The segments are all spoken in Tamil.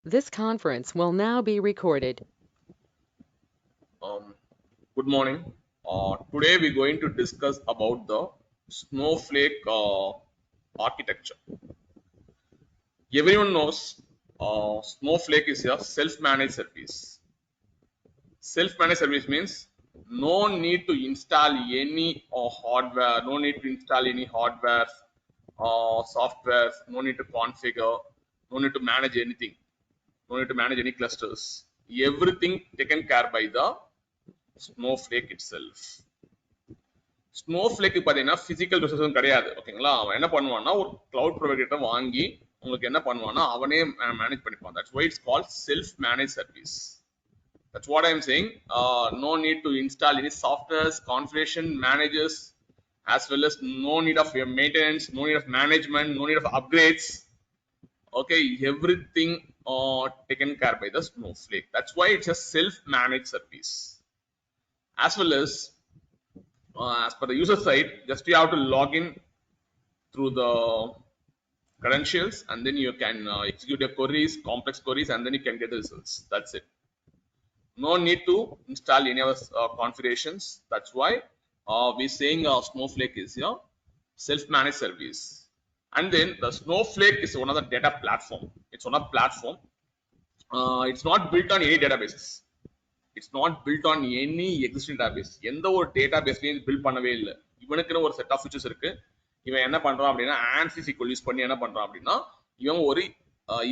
This conference will now be recorded. Um, Good morning. Today we're going to discuss about the Snowflake architecture. Everyone knows Snowflake is a self-managed service. Self-managed service means no need to install any hardware, no need to install any hardware, software, no need to configure, no need to manage anything, no need to manage any clusters. Everything taken care by the Snowflake itself. Snowflake பார்த்தீங்கன்னா பிசிக்கல் ரிசோர்ஸும் கிடையாது ஓகேங்களா. அவன் என்ன பண்ணுவான்னா ஒரு கிளவுட் ப்ரொவைடர் வாங்கி உங்களுக்கு என்ன பண்ணுவான்னா அவனே மேனேஜ் பண்ணிப்பான். That's why it's called self manage service. That's what I am saying. No need to install any softwares, configuration managers, as well as no need of maintenance, no need of management, no need of upgrades. Okay, everything taken care by the Snowflake. That's why it's a self-managed service. As well as per the user side, just you have to log in through the credentials and then you can execute your queries, complex queries, and then you can get the results. That's it. No need to install any other configurations. That's why we're saying Snowflake is your self-managed service. And then the Snowflake is one of the data platform. It's one of platform. It's not built on any databases. It's not built on any existing database. எந்த ஒரு டேட்டாபேஸ்லயும் பில்ட் பண்ணவே இல்லை. இவனுக்குன்னு ஒரு செட் ஆஃப் ஃபீச்சர்ஸ் இருக்கு. இவன் என்ன பண்றான் அப்படின்னா ANSI SQL யூஸ் பண்ணி என்ன பண்றான் அப்படின்னா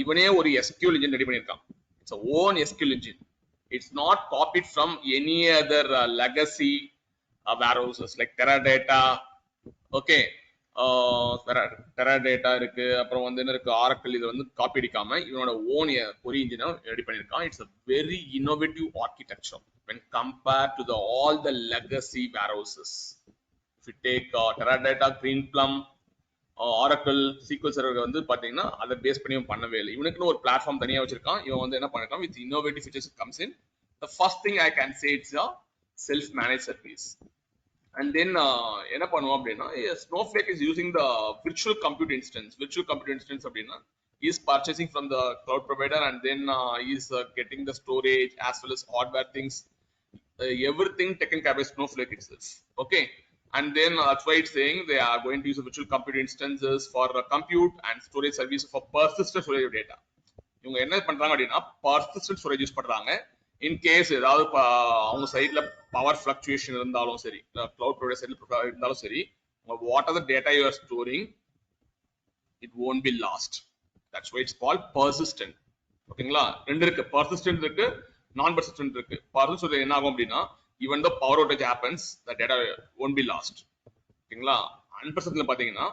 இவனே ஒரு SQL engine ரெடி பண்ணியிருக்கான். It's a own SQL engine. It's not copied from any other legacy warehouses like Teradata. Okay, Teradata இருக்கு, அப்புறம் வந்து என்ன இருக்கு, Oracle. இது வந்து காப்பி அடிக்காம இவனோட ஓன் கொரி இன்ஜினை ரெடி பண்ணியிருக்கான். It's a very innovative architecture when compared to all the legacy warehouses. If you take Teradata, Greenplum, Oracle, SQL Server வந்து பாத்தீங்கன்னா அதை பேஸ் பண்ணி பண்ணவே இல்லை. இவனுக்குன்னு ஒரு பிளாட்ஃபார்ம் தனியா வச்சிருக்கான். இவன் வந்து என்ன பண்ணிருக்கான், with innovative features comes in. The first thing I can say it's a self-managed service. And then என்ன பண்ணுவோம் அப்படின்னா Snowflake is using the virtual compute instance. Virtual compute instance அப்படின்னா is purchasing from the cloud provider and then is getting the storage as well as hardware things, everything taken care by Snowflake itself. Okay, and then that's why it's saying they are going to use virtual compute instances for compute and storage service for persistent storage of data. இவங்க என்ன பண்றாங்க அப்படின்னா persistent storage யூஸ் பண்றாங்க. இன் கேஸ் ஏதாவது அவங்க சைட்ல பவர் ஃபிளக்சுவேஷன் இருந்தாலும் சரி, கிளவுட் ப்ரொவைடர் சைட்ல இருந்தாலும் சரி, what are the data you are storing, it won't be lost. That's why it's called persistent. ஓகேங்களா, ரெண்டு இருக்கு, persistent இருக்கு, நான் persistent இருக்கு. persistent என்ன ஆகும் அப்படின்னா even though power outage happens, the data won't be lost. ஓகேங்களா, அன்பர்சன்ட்ல பாத்தீங்கன்னா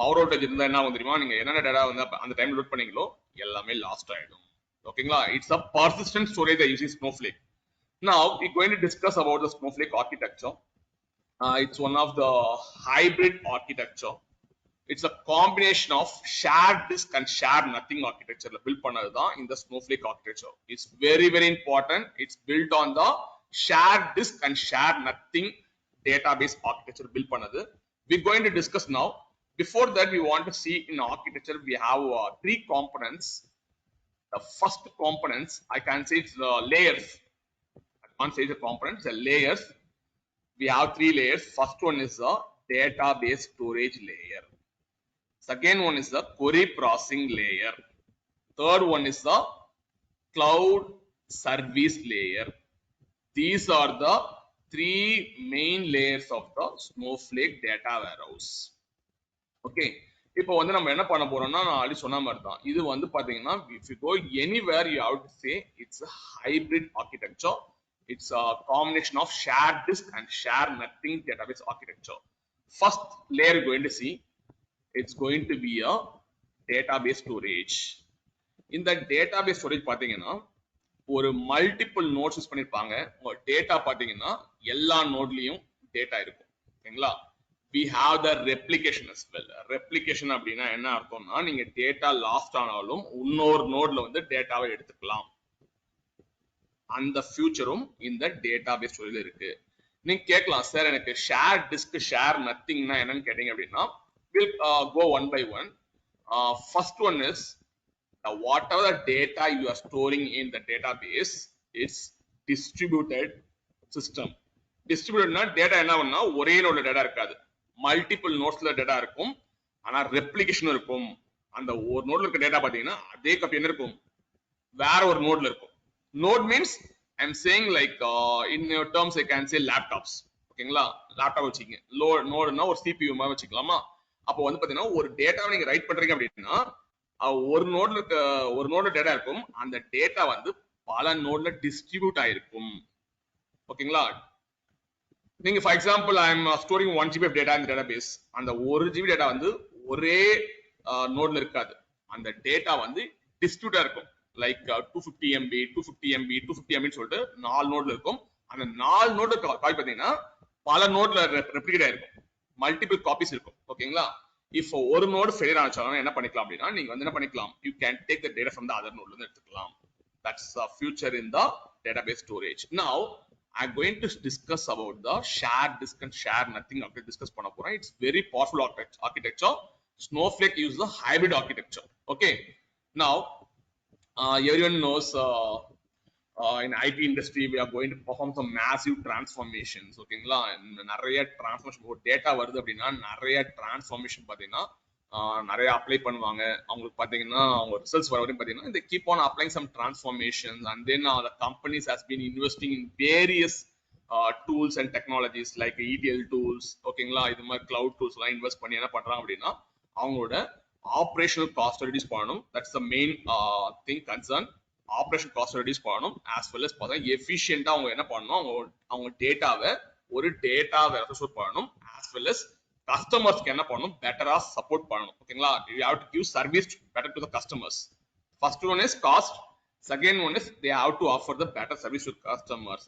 பவர் அவுட்டேஜ் இருந்தா என்ன ஆகும் தெரியுமா, நீங்க என்னென்ன டேட்டா வந்து அந்த டைம் லோட் பண்ணீங்களோ எல்லாமே லாஸ்ட் ஆயிடும். ஓகேங்களா, it's a persistent storage using Snowflake. Now we're going to discuss about the Snowflake architecture. It's one of the hybrid architecture. It's a combination of shared disk and shared nothing architecture built பண்ணதுதான் இந்த Snowflake architecture. It's very very important. It's built on the shared disk and shared nothing database architecture built பண்ணது. We're going to discuss now. Before that, we want to see in architecture we have three components. The first components, I can say it's the layers. I can't say the components, the layers. We have three layers. First one is the database storage layer. Second one is the query processing layer. Third one is the cloud service layer. These are the three main layers of the Snowflake data warehouse. Okay, இப்போ வந்து நம்ம என்ன பண்ண போறோம்னா நான் ஆல்ரெடி சொன்ன மாதிரி தான். இது வந்து பாத்தீங்கன்னா if you go anywhere you have to say it's a hybrid architecture. It's a combination of shared disk and shared nothing database architecture. First layer you're going to see, it's going to be a database storage. இந்த database storage பாத்தீங்கன்னா ஒரு மல்டிபிள் நோட்ஸ் யூஸ் பண்ணிருப்பாங்க. உங்க டேட்டா பாத்தீங்கன்னா எல்லா நோட்லயும் டேட்டா இருக்கும். ஓகேங்களா, we have the replication as well. replication அப்படின்னா என்ன அர்த்தம்னா நீங்க டேட்டா லாஸ்ட் ஆனாலும் இன்னொரு நோட்ல வந்து டேட்டாவை எடுத்துக்கலாம். அந்த ஃபியூச்சரும் இந்த டேட்டாபேஸ் ஸ்டோரேஜ்ல இருக்கு. நீங்க கேட்கலாம், சார் எனக்கு ஷேர் டிஸ்க் ஷேர் நத்திங்னா என்னன்னு கேட்டீங்க அப்படின்னா we'll go one by one. First one is whatever the data you are storing in the database, it's distributed system. Distributed na data என்ன பண்ணா ஒரே நோட்ல டேட்டா இருக்காது, மல்டிபிள் நோட்ஸ்ல டேட்டா இருக்கும். ஆனா ரெப்ளிகேஷன் இருக்கும். அந்த ஒரு நோட்ல இருக்க டேட்டா பாத்தீங்கன்னா அதே காப்பி என்ன இருக்கும், வேற ஒரு நோட்ல இருக்கும். Node means I am saying like in your terms I can say laptops. ஓகேங்களா, லேப்டாப் வச்சுக்கீங்க, நோடுனா ஒரு CPU மாதிரி வச்சுக்கலாமா. அப்போ வந்து பாத்தீங்கன்னா ஒரு டேட்டாவை நீங்க ரைட் பண்றீங்க அப்படின்னா ஒரு நோட்ல டேட்டா இருக்கும். அந்த டேட்டா வந்து பல நோட்ல டிஸ்ட்ரிபியூட் ஆயிருக்கும். ஓகேங்களா, நீங்க for example I am storing 1 GB data இந்த டேட்டாபேஸ். அந்த 1 GB டேட்டா வந்து ஒரே நோட்ல இருக்காது. அந்த டேட்டா வந்து டிஸ்ட்ரிபியூட்டா இருக்கும். லைக் 250 MB 250 MB 250 MB சொல்லிட்டு 4 நோட்ல இருக்கும். அந்த 4 நோட்ல காப்பி பாத்தீங்கன்னா பல நோட்ல ரெப்ளிகேட் ஆயிருக்கும், மல்டிபிள் காப்பீஸ் இருக்கும். ஓகேங்களா, if ஒரு நோட் ஃபெயிலியர் ஆனாலும் என்ன பண்ணிக்கலாம் அப்படின்னா நீங்க வந்து என்ன பண்ணிக்கலாம், you can take the data from the other node ல இருந்து எடுத்துக்கலாம். That's the future in the database storage. Now I'm going to discuss about the shared disk and share nothing அப்படி discuss பண்ண போறேன். It's very powerful architecture. Snowflake uses the hybrid architecture. Okay, now everyone knows in IT industry we are going to perform some massive transformations. ஓகேங்களா, நிறைய டிரான்ஸ்ஃபர்மேஷன் டேட்டா வருது அப்படின்னா நிறைய டிரான்ஸ்ஃபர்மேஷன் பாத்தீங்கன்னா நிறைய அப்ளை பண்ணுவாங்க. அவங்களுக்கு பாத்தீங்கன்னா அவங்க ரிசல்ட்ஸ் வர வரையும் பாத்தீங்கன்னா they keep on applying some transformations, and then the companies has been investing in various tools and technologies like ETL tools. ஓகேங்களா, இது மாதிரி cloud tools எல்லாம் இன்வெஸ்ட் பண்ணி என்ன பண்றாங்க அப்படின்னா அவங்களோட ஆபரேஷனல் காஸ்ட் ரெடியூஸ் பண்ணணும். That's the main thing concern. Operation cost reduce பண்ணணும், as well as பார்த்தா எஃபிஷியண்டா அவங்க என்ன பண்ணணும், அவங்க டேட்டாவை ஒரு டேட்டா வேற ஸ்டோர் பண்ணணும், as well as கஸ்டமர்ஸ்க்கு என்ன பண்ணணும், பெட்டரா சப்போர்ட் பண்ணணும். ஓகேங்களா, you have to give service better to the customers. First one is cost, second one is they have to offer the better service to customers.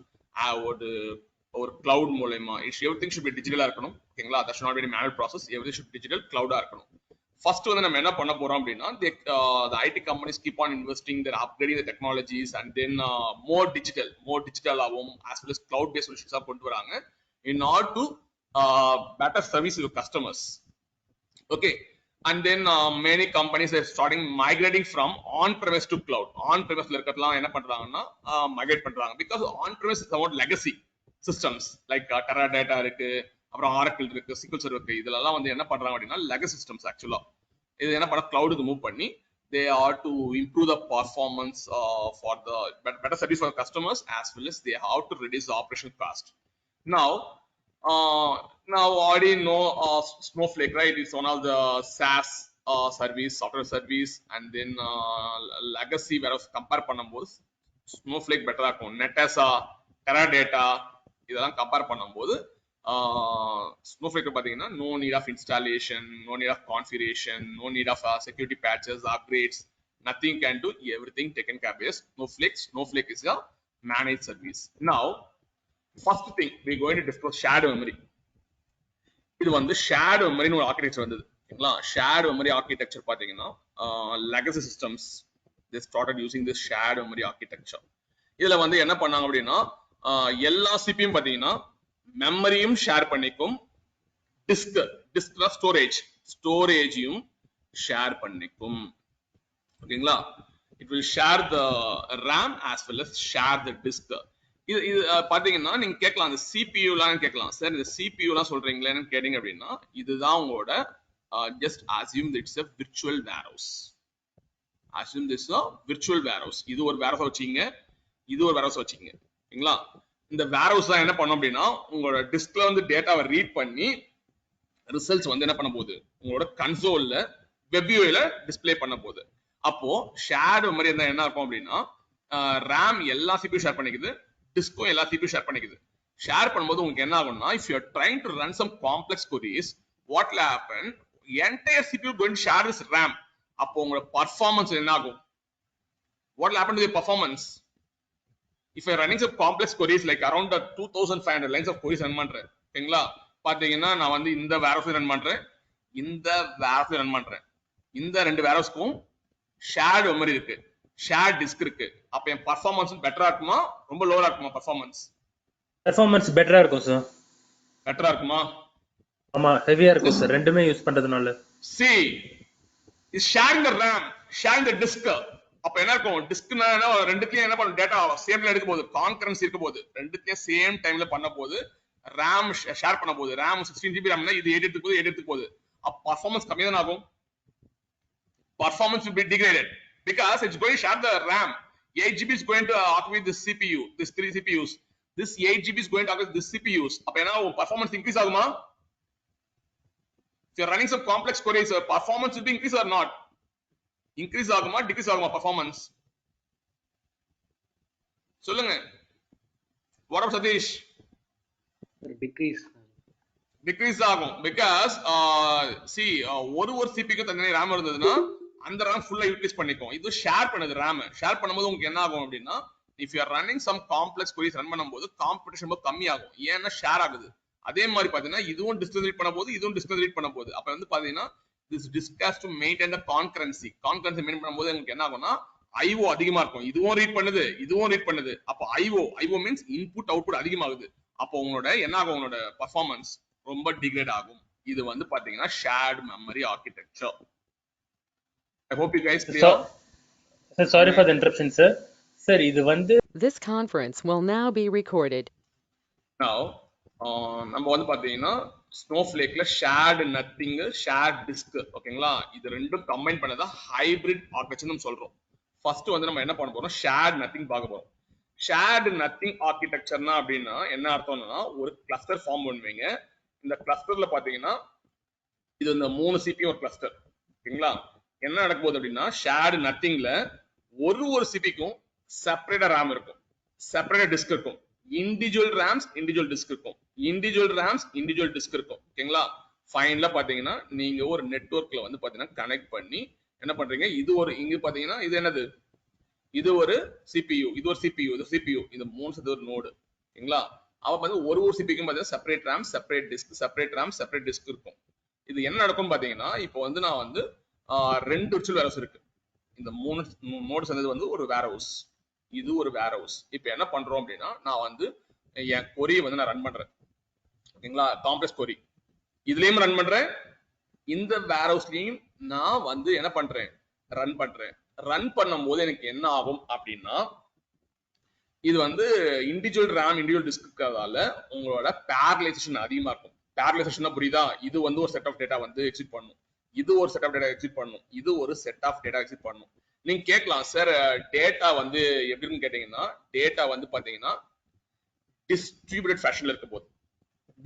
ஒரு கிளவுட் மூலமா everything should be digital இருக்கணும். ஓகேங்களா, that should not be a manual process, everything should be digital, cloud இருக்கணும். First வந்து நம்ம என்ன பண்ண போறோம் அப்படின்னா the IT companies keep on investing, they're upgrading the technologies, and then more digital ஆகும், as well as cloud based solutions கொண்டு வராங்க in order to better service your customers. Okay, and then many companies are starting migrating from on premise to cloud. On premise ல இருக்கறதெல்லாம் என்ன பண்றாங்கன்னா migrate பண்றாங்க, because on premise is about legacy systems like Teradata இருக்கு, அப்புறம் Oracle இருக்கு, SQL Server இருக்கு. இதெல்லாம் வந்து என்ன பண்றாங்க அப்படின்னா legacy systems. ஆக்சுவலா இது என்ன பண்ண cloud-க்கு மூவ் பண்ணி they are to improve the performance for the better service for the customers, as well as they have to reduce the operational cost. Now already know Snowflake, right? It's one of the SaaS service, software service, and then legacy வேற கம்பேர் பண்ணும்போது Snowflake பெட்டரா இருக்கும். Netessa, Teradata இதெல்லாம் கம்பேர் பண்ணும்போது Snowflake பாத்தீங்கன்னா no need of installation, no need of configuration, no need of security patches, upgrades, nothing can do, everything taken care by Snowflake. Snowflake is a managed service. Now first thing we going to discuss shared memory. இது வந்து shared memory னு ஒரு ஆர்க்கிடெக்சர் வந்தது. ஓகேங்களா, shared memory architecture பாத்தீங்கன்னா legacy systems they started using this shared memory architecture. இதுல வந்து என்ன பண்ணாங்க அப்படின்னா எல்லா CPU பாத்தீங்கன்னா மெமரியும் ஷேர் பண்ணிக்கும், டிஸ்க்ல ஸ்டோரேஜையும் ஷேர் பண்ணிக்கும். ஓகேங்களா, it will share the RAM as well as share the disk. இது பாத்தீங்கன்னா நீங்க கேட்கலாம் அந்த CPU லாம் கேட்கலாம், சார் இந்த CPU லாம் சொல்றீங்களேன்னு கேட்டீங்க அப்படின்னா இதுதான் உங்களோட just assume that it's a virtual warehouse. Assume this is a virtual warehouse. இது ஒரு warehouse வச்சீங்க, இது ஒரு warehouse வச்சீங்க. ஓகேங்களா, இந்த வேர்ஹவுஸ் தான் என்ன பண்ணும் அப்படின்னா உங்களோட டிஸ்க்ல வந்து டேட்டாவை ரீட் பண்ணி ரிசல்ட்ஸ் வந்து என்ன பண்ண போகுது, உங்களோட கன்சோல்ல வெப்யூல டிஸ்ப்ளே பண்ண போகுது. அப்போ ஷேர்டு மெமரி இருந்தா என்ன இருக்கும் அப்படின்னா RAM எல்லா CPU ஷேர் பண்ணிக்குது, டிஸ்க்கும் எல்லா CPU ஷேர் பண்ணிக்குது. ஷேர் பண்ணும்போது உங்களுக்கு என்ன ஆகும்னா if you are trying to run some complex queries, what will happen, entire CPU going to share this RAM. அப்போ உங்களோட பர்ஃபார்மன்ஸ் என்ன ஆகும், what will happen to the performance? If I running some complex queries like around 2500 lines of queries run பண்றேன், ஓகேங்களா, பாத்தீங்கன்னா நான் வந்து இந்த வேர்ஹவுஸ் ரன் பண்றேன், இந்த வேர்ஹவுஸ் ரன் பண்றேன், இந்த ரெண்டு வேர்ஹவுஸ்க்கும் ஷேர்ட் மெமரி இருக்கு, ஷேர்ட் டிஸ்க் இருக்கு. அப்ப என் பர்ஃபார்மன்ஸ் பெட்டரா இருக்குமா ரொம்ப லோவா இருக்குமா? பர்ஃபார்மன்ஸ் பெட்டரா இருக்கும் சார். பெட்டரா இருக்குமா? ஆமா, ஹெவியா இருக்கும் சார் ரெண்டுமே யூஸ் பண்றதுனால. See is sharing the RAM. Share the disk. அப்ப என்ன இருக்கும், டிஸ்க்னா ரெண்டுத்துலயும் என்ன பண்ணும், டேட்டா சேம்ல எடுக்க போகுது, கான்கரன்சி இருக்க போகுது, ரெண்டுத்தையும் சேம் டைம்ல பண்ண போகுது, RAM ஷேர் பண்ண போகுது. RAM 16 GB RAM னா இது 8 எடுத்துக்கு போகுது, 8 எடுத்துக்கு போகுது. அப்ப பர்ஃபார்மன்ஸ் கம்மியா தான் ஆகும். Performance will be degraded because it's going to share the RAM. 8 GB is going to occupy this CPU, this 3 CPUs. This 8 GB is going to occupy this CPUs. அப்ப என்ன performance increase ஆகுமா? If you're running some complex queries, performance will be increase or not? Increase ஆகுமா decrease ஆகுமா performance? சொல்லுங்க. What up Satish? Decrease ஆகும் because see ஒரு CPU தனியா RAM இருந்ததுன்னா அந்த RAM ஃபுல்லா யூட்டிலைஸ் பண்ணிக்கும். இது ஷேர் பண்ணுது RAM. ஷேர் பண்ணும்போது உங்களுக்கு என்ன ஆகும் அப்படின்னா, if you are running some complex queries run பண்ணும்போது காம்படிஷன் ரொம்ப கம்மி ஆகும். ஏன்னா ஷேர் ஆகுது. அதே மாதிரி பாத்தீங்கன்னா இதுவும் டிஸ்டன்ஸ் ரீட் பண்ண போகுது, இதுவும் டிஸ்டன்ஸ் ரீட் பண்ண போகுது. அப்ப வந்து பாத்தீங்கன்னா this disk has to maintain the concurrency maintain பண்ணும்போது உங்களுக்கு என்ன ஆகும்னா IO அதிகமா இருக்கும். இதுவும் ரீட் பண்ணுது, இதுவும் ரீட் பண்ணுது. அப்ப IO மீன்ஸ் இன்புட் அவுட்புட் அதிகமாகுது. அப்போ உங்களோட என்ன ஆகும், உங்களோட பர்ஃபார்மன்ஸ் ரொம்ப டிகிரேட் ஆகும். இது வந்து பாத்தீங்கன்னா shared memory architecture. I hope you guys clear. Sir, sorry for the interruption, sir. Sir, இது வந்து This conference will now be recorded. Now, நம்ம வந்து பாத்தீங்கன்னா ஸ்னோஃப்ளேக்ல ஷேர்ட் நத்திங், ஷேர்ட் டிஸ்க், ஓகேங்களா? இது ரெண்டும் கம்பைன் பண்ணதா ஹைபிரிட் ஆர்க்கிடெக்சர் சொல்றோம். ஃபர்ஸ்ட் வந்து நம்ம என்ன பண்ண போறோம், ஷேர்ட் நத்திங் பார்க்க போறோம். ஷேர்ட் நத்திங் ஆர்க்கிடெக்சர்னா அப்படின்னா என்ன அர்த்தம்னா, ஒரு கிளஸ்டர் ஃபார்ம் பண்ணுவீங்க. இந்த கிளஸ்டர்ல பாத்தீங்கன்னா இது இந்த 3 CPU ஒரு கிளஸ்டர், ஓகேங்களா? என்ன நடக்க போகுது அப்படின்னா, ஷேர்ட் நத்திங்ல ஒரு சிபிக்கும் செப்பரேட்டா RAM இருக்கும், செப்பரேட்டா டிஸ்க் இருக்கும், இண்டிவிஜுவல் ரேம்ஸ் இண்டிவிஜுவல் டிஸ்க் இருக்கும், இண்டிவிஜுவல் ரேம்ஸ் இண்டிவிஜுவல் டிஸ்க் இருக்கும், ஓகேங்களா? ஃபைனலா பாத்தீங்கன்னா நீங்க ஒரு நெட்வொர்க்ல வந்து பாத்தீங்கன்னா கனெக்ட் பண்ணி என்ன பண்றீங்க, இது ஒரு இங்க பாத்தீங்கன்னா இது என்னது, இது ஒரு CPU, இது ஒரு CPU, இது CPU, இந்த 3 சேர்த்து ஒரு நோடு, ஓகேங்களா? அவ வந்து ஒரு சிபிக்கும் பாத்தீங்கன்னா separate RAM, separate disk, separate RAM, separate disk இருக்கும். இது என்ன நடக்கும் பாத்தீங்கன்னா, இப்போ வந்து நான் வந்து 2 விர்ச்சுவல் வேர்ஹவுஸ் இருக்கு. இந்த 3 நோடு சேர்ந்தது வந்து ஒரு வேர்ஹவுஸ், இது ஒரு வேர்ஹவுஸ். இப்போ என்ன பண்றோம் அப்படின்னா, நான் வந்து என் கொரியை வந்து நான் ரன் பண்றேன், ஓகேங்களா? காம்ப்ளெக்ஸ் கொரி இதுலயும் ரன் பண்றேன், இந்த வேர்ஹவுஸ்லயும் நான் வந்து என்ன பண்றேன், ரன் பண்றேன். ரன் பண்ணும்போது எனக்கு என்ன ஆகும் அப்படின்னா, இது வந்து இண்டிவிஜுவல் RAM இண்டிவிஜுவல் டிஸ்க்கால உங்களோட பேரலைசேஷன் அதிகமா இருக்கும். பேரலைசேஷன் புரியுதா? இது வந்து ஒரு செட் ஆஃப் டேட்டா வந்து எக்ஸிட் பண்ணும், இது ஒரு செட் ஆஃப் டேட்டா எக்ஸிட் பண்ணும், இது ஒரு செட் ஆஃப் டேட்டா எக்ஸிட் பண்ணும். நீங்க கேட்கலாம், சார் டேட்டா வந்து எப்படின்னு கேட்டீங்கன்னா, டேட்டா வந்து பாத்தீங்கன்னா டிஸ்ட்ரிபியூட்டட் ஃபேஷன்ல இருக்க போகுது.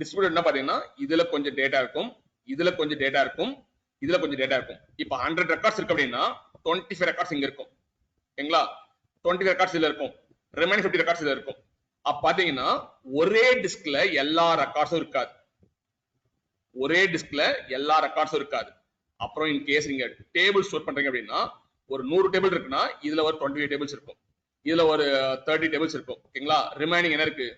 டிஸ்ட்ரிபியூட்டட்னா பாத்தீங்கன்னா இதுல கொஞ்சம் டேட்டா இருக்கும், இதுல கொஞ்சம் டேட்டா இருக்கும், இதுல கொஞ்சம் டேட்டா இருக்கும். இப்போ 100 ரெக்கார்ட்ஸ் இருக்கு அப்படின்னா 25 ரெக்கார்ட்ஸ் இங்க இருக்கும், ஓகேங்களா? 20 ரெக்கார்ட்ஸ் இதுல இருக்கும், ரிமைனிங் 50 ரெக்கார்ட்ஸ் இதுல இருக்கும். அப்ப பாத்தீங்கன்னா ஒரே டிஸ்க்ல எல்லா ரெக்கார்ட்ஸும் இருக்காது, ஒரே டிஸ்க்ல எல்லா ரெக்கார்ட்ஸும் இருக்காது. அப்புறம் இன் கேஸ் நீங்க டேபிள் ஸ்டோர் பண்றீங்க அப்படின்னா, ஒரு 100 டேபிள் இருக்குன்னா இதுல ஒரு 25 டேபிள்ஸ் இருக்கும், இதுல ஒரு 30 டேபிள்ஸ் இருக்கும், ஓகேங்களா? ரிமைனிங் என்ன இருக்கு,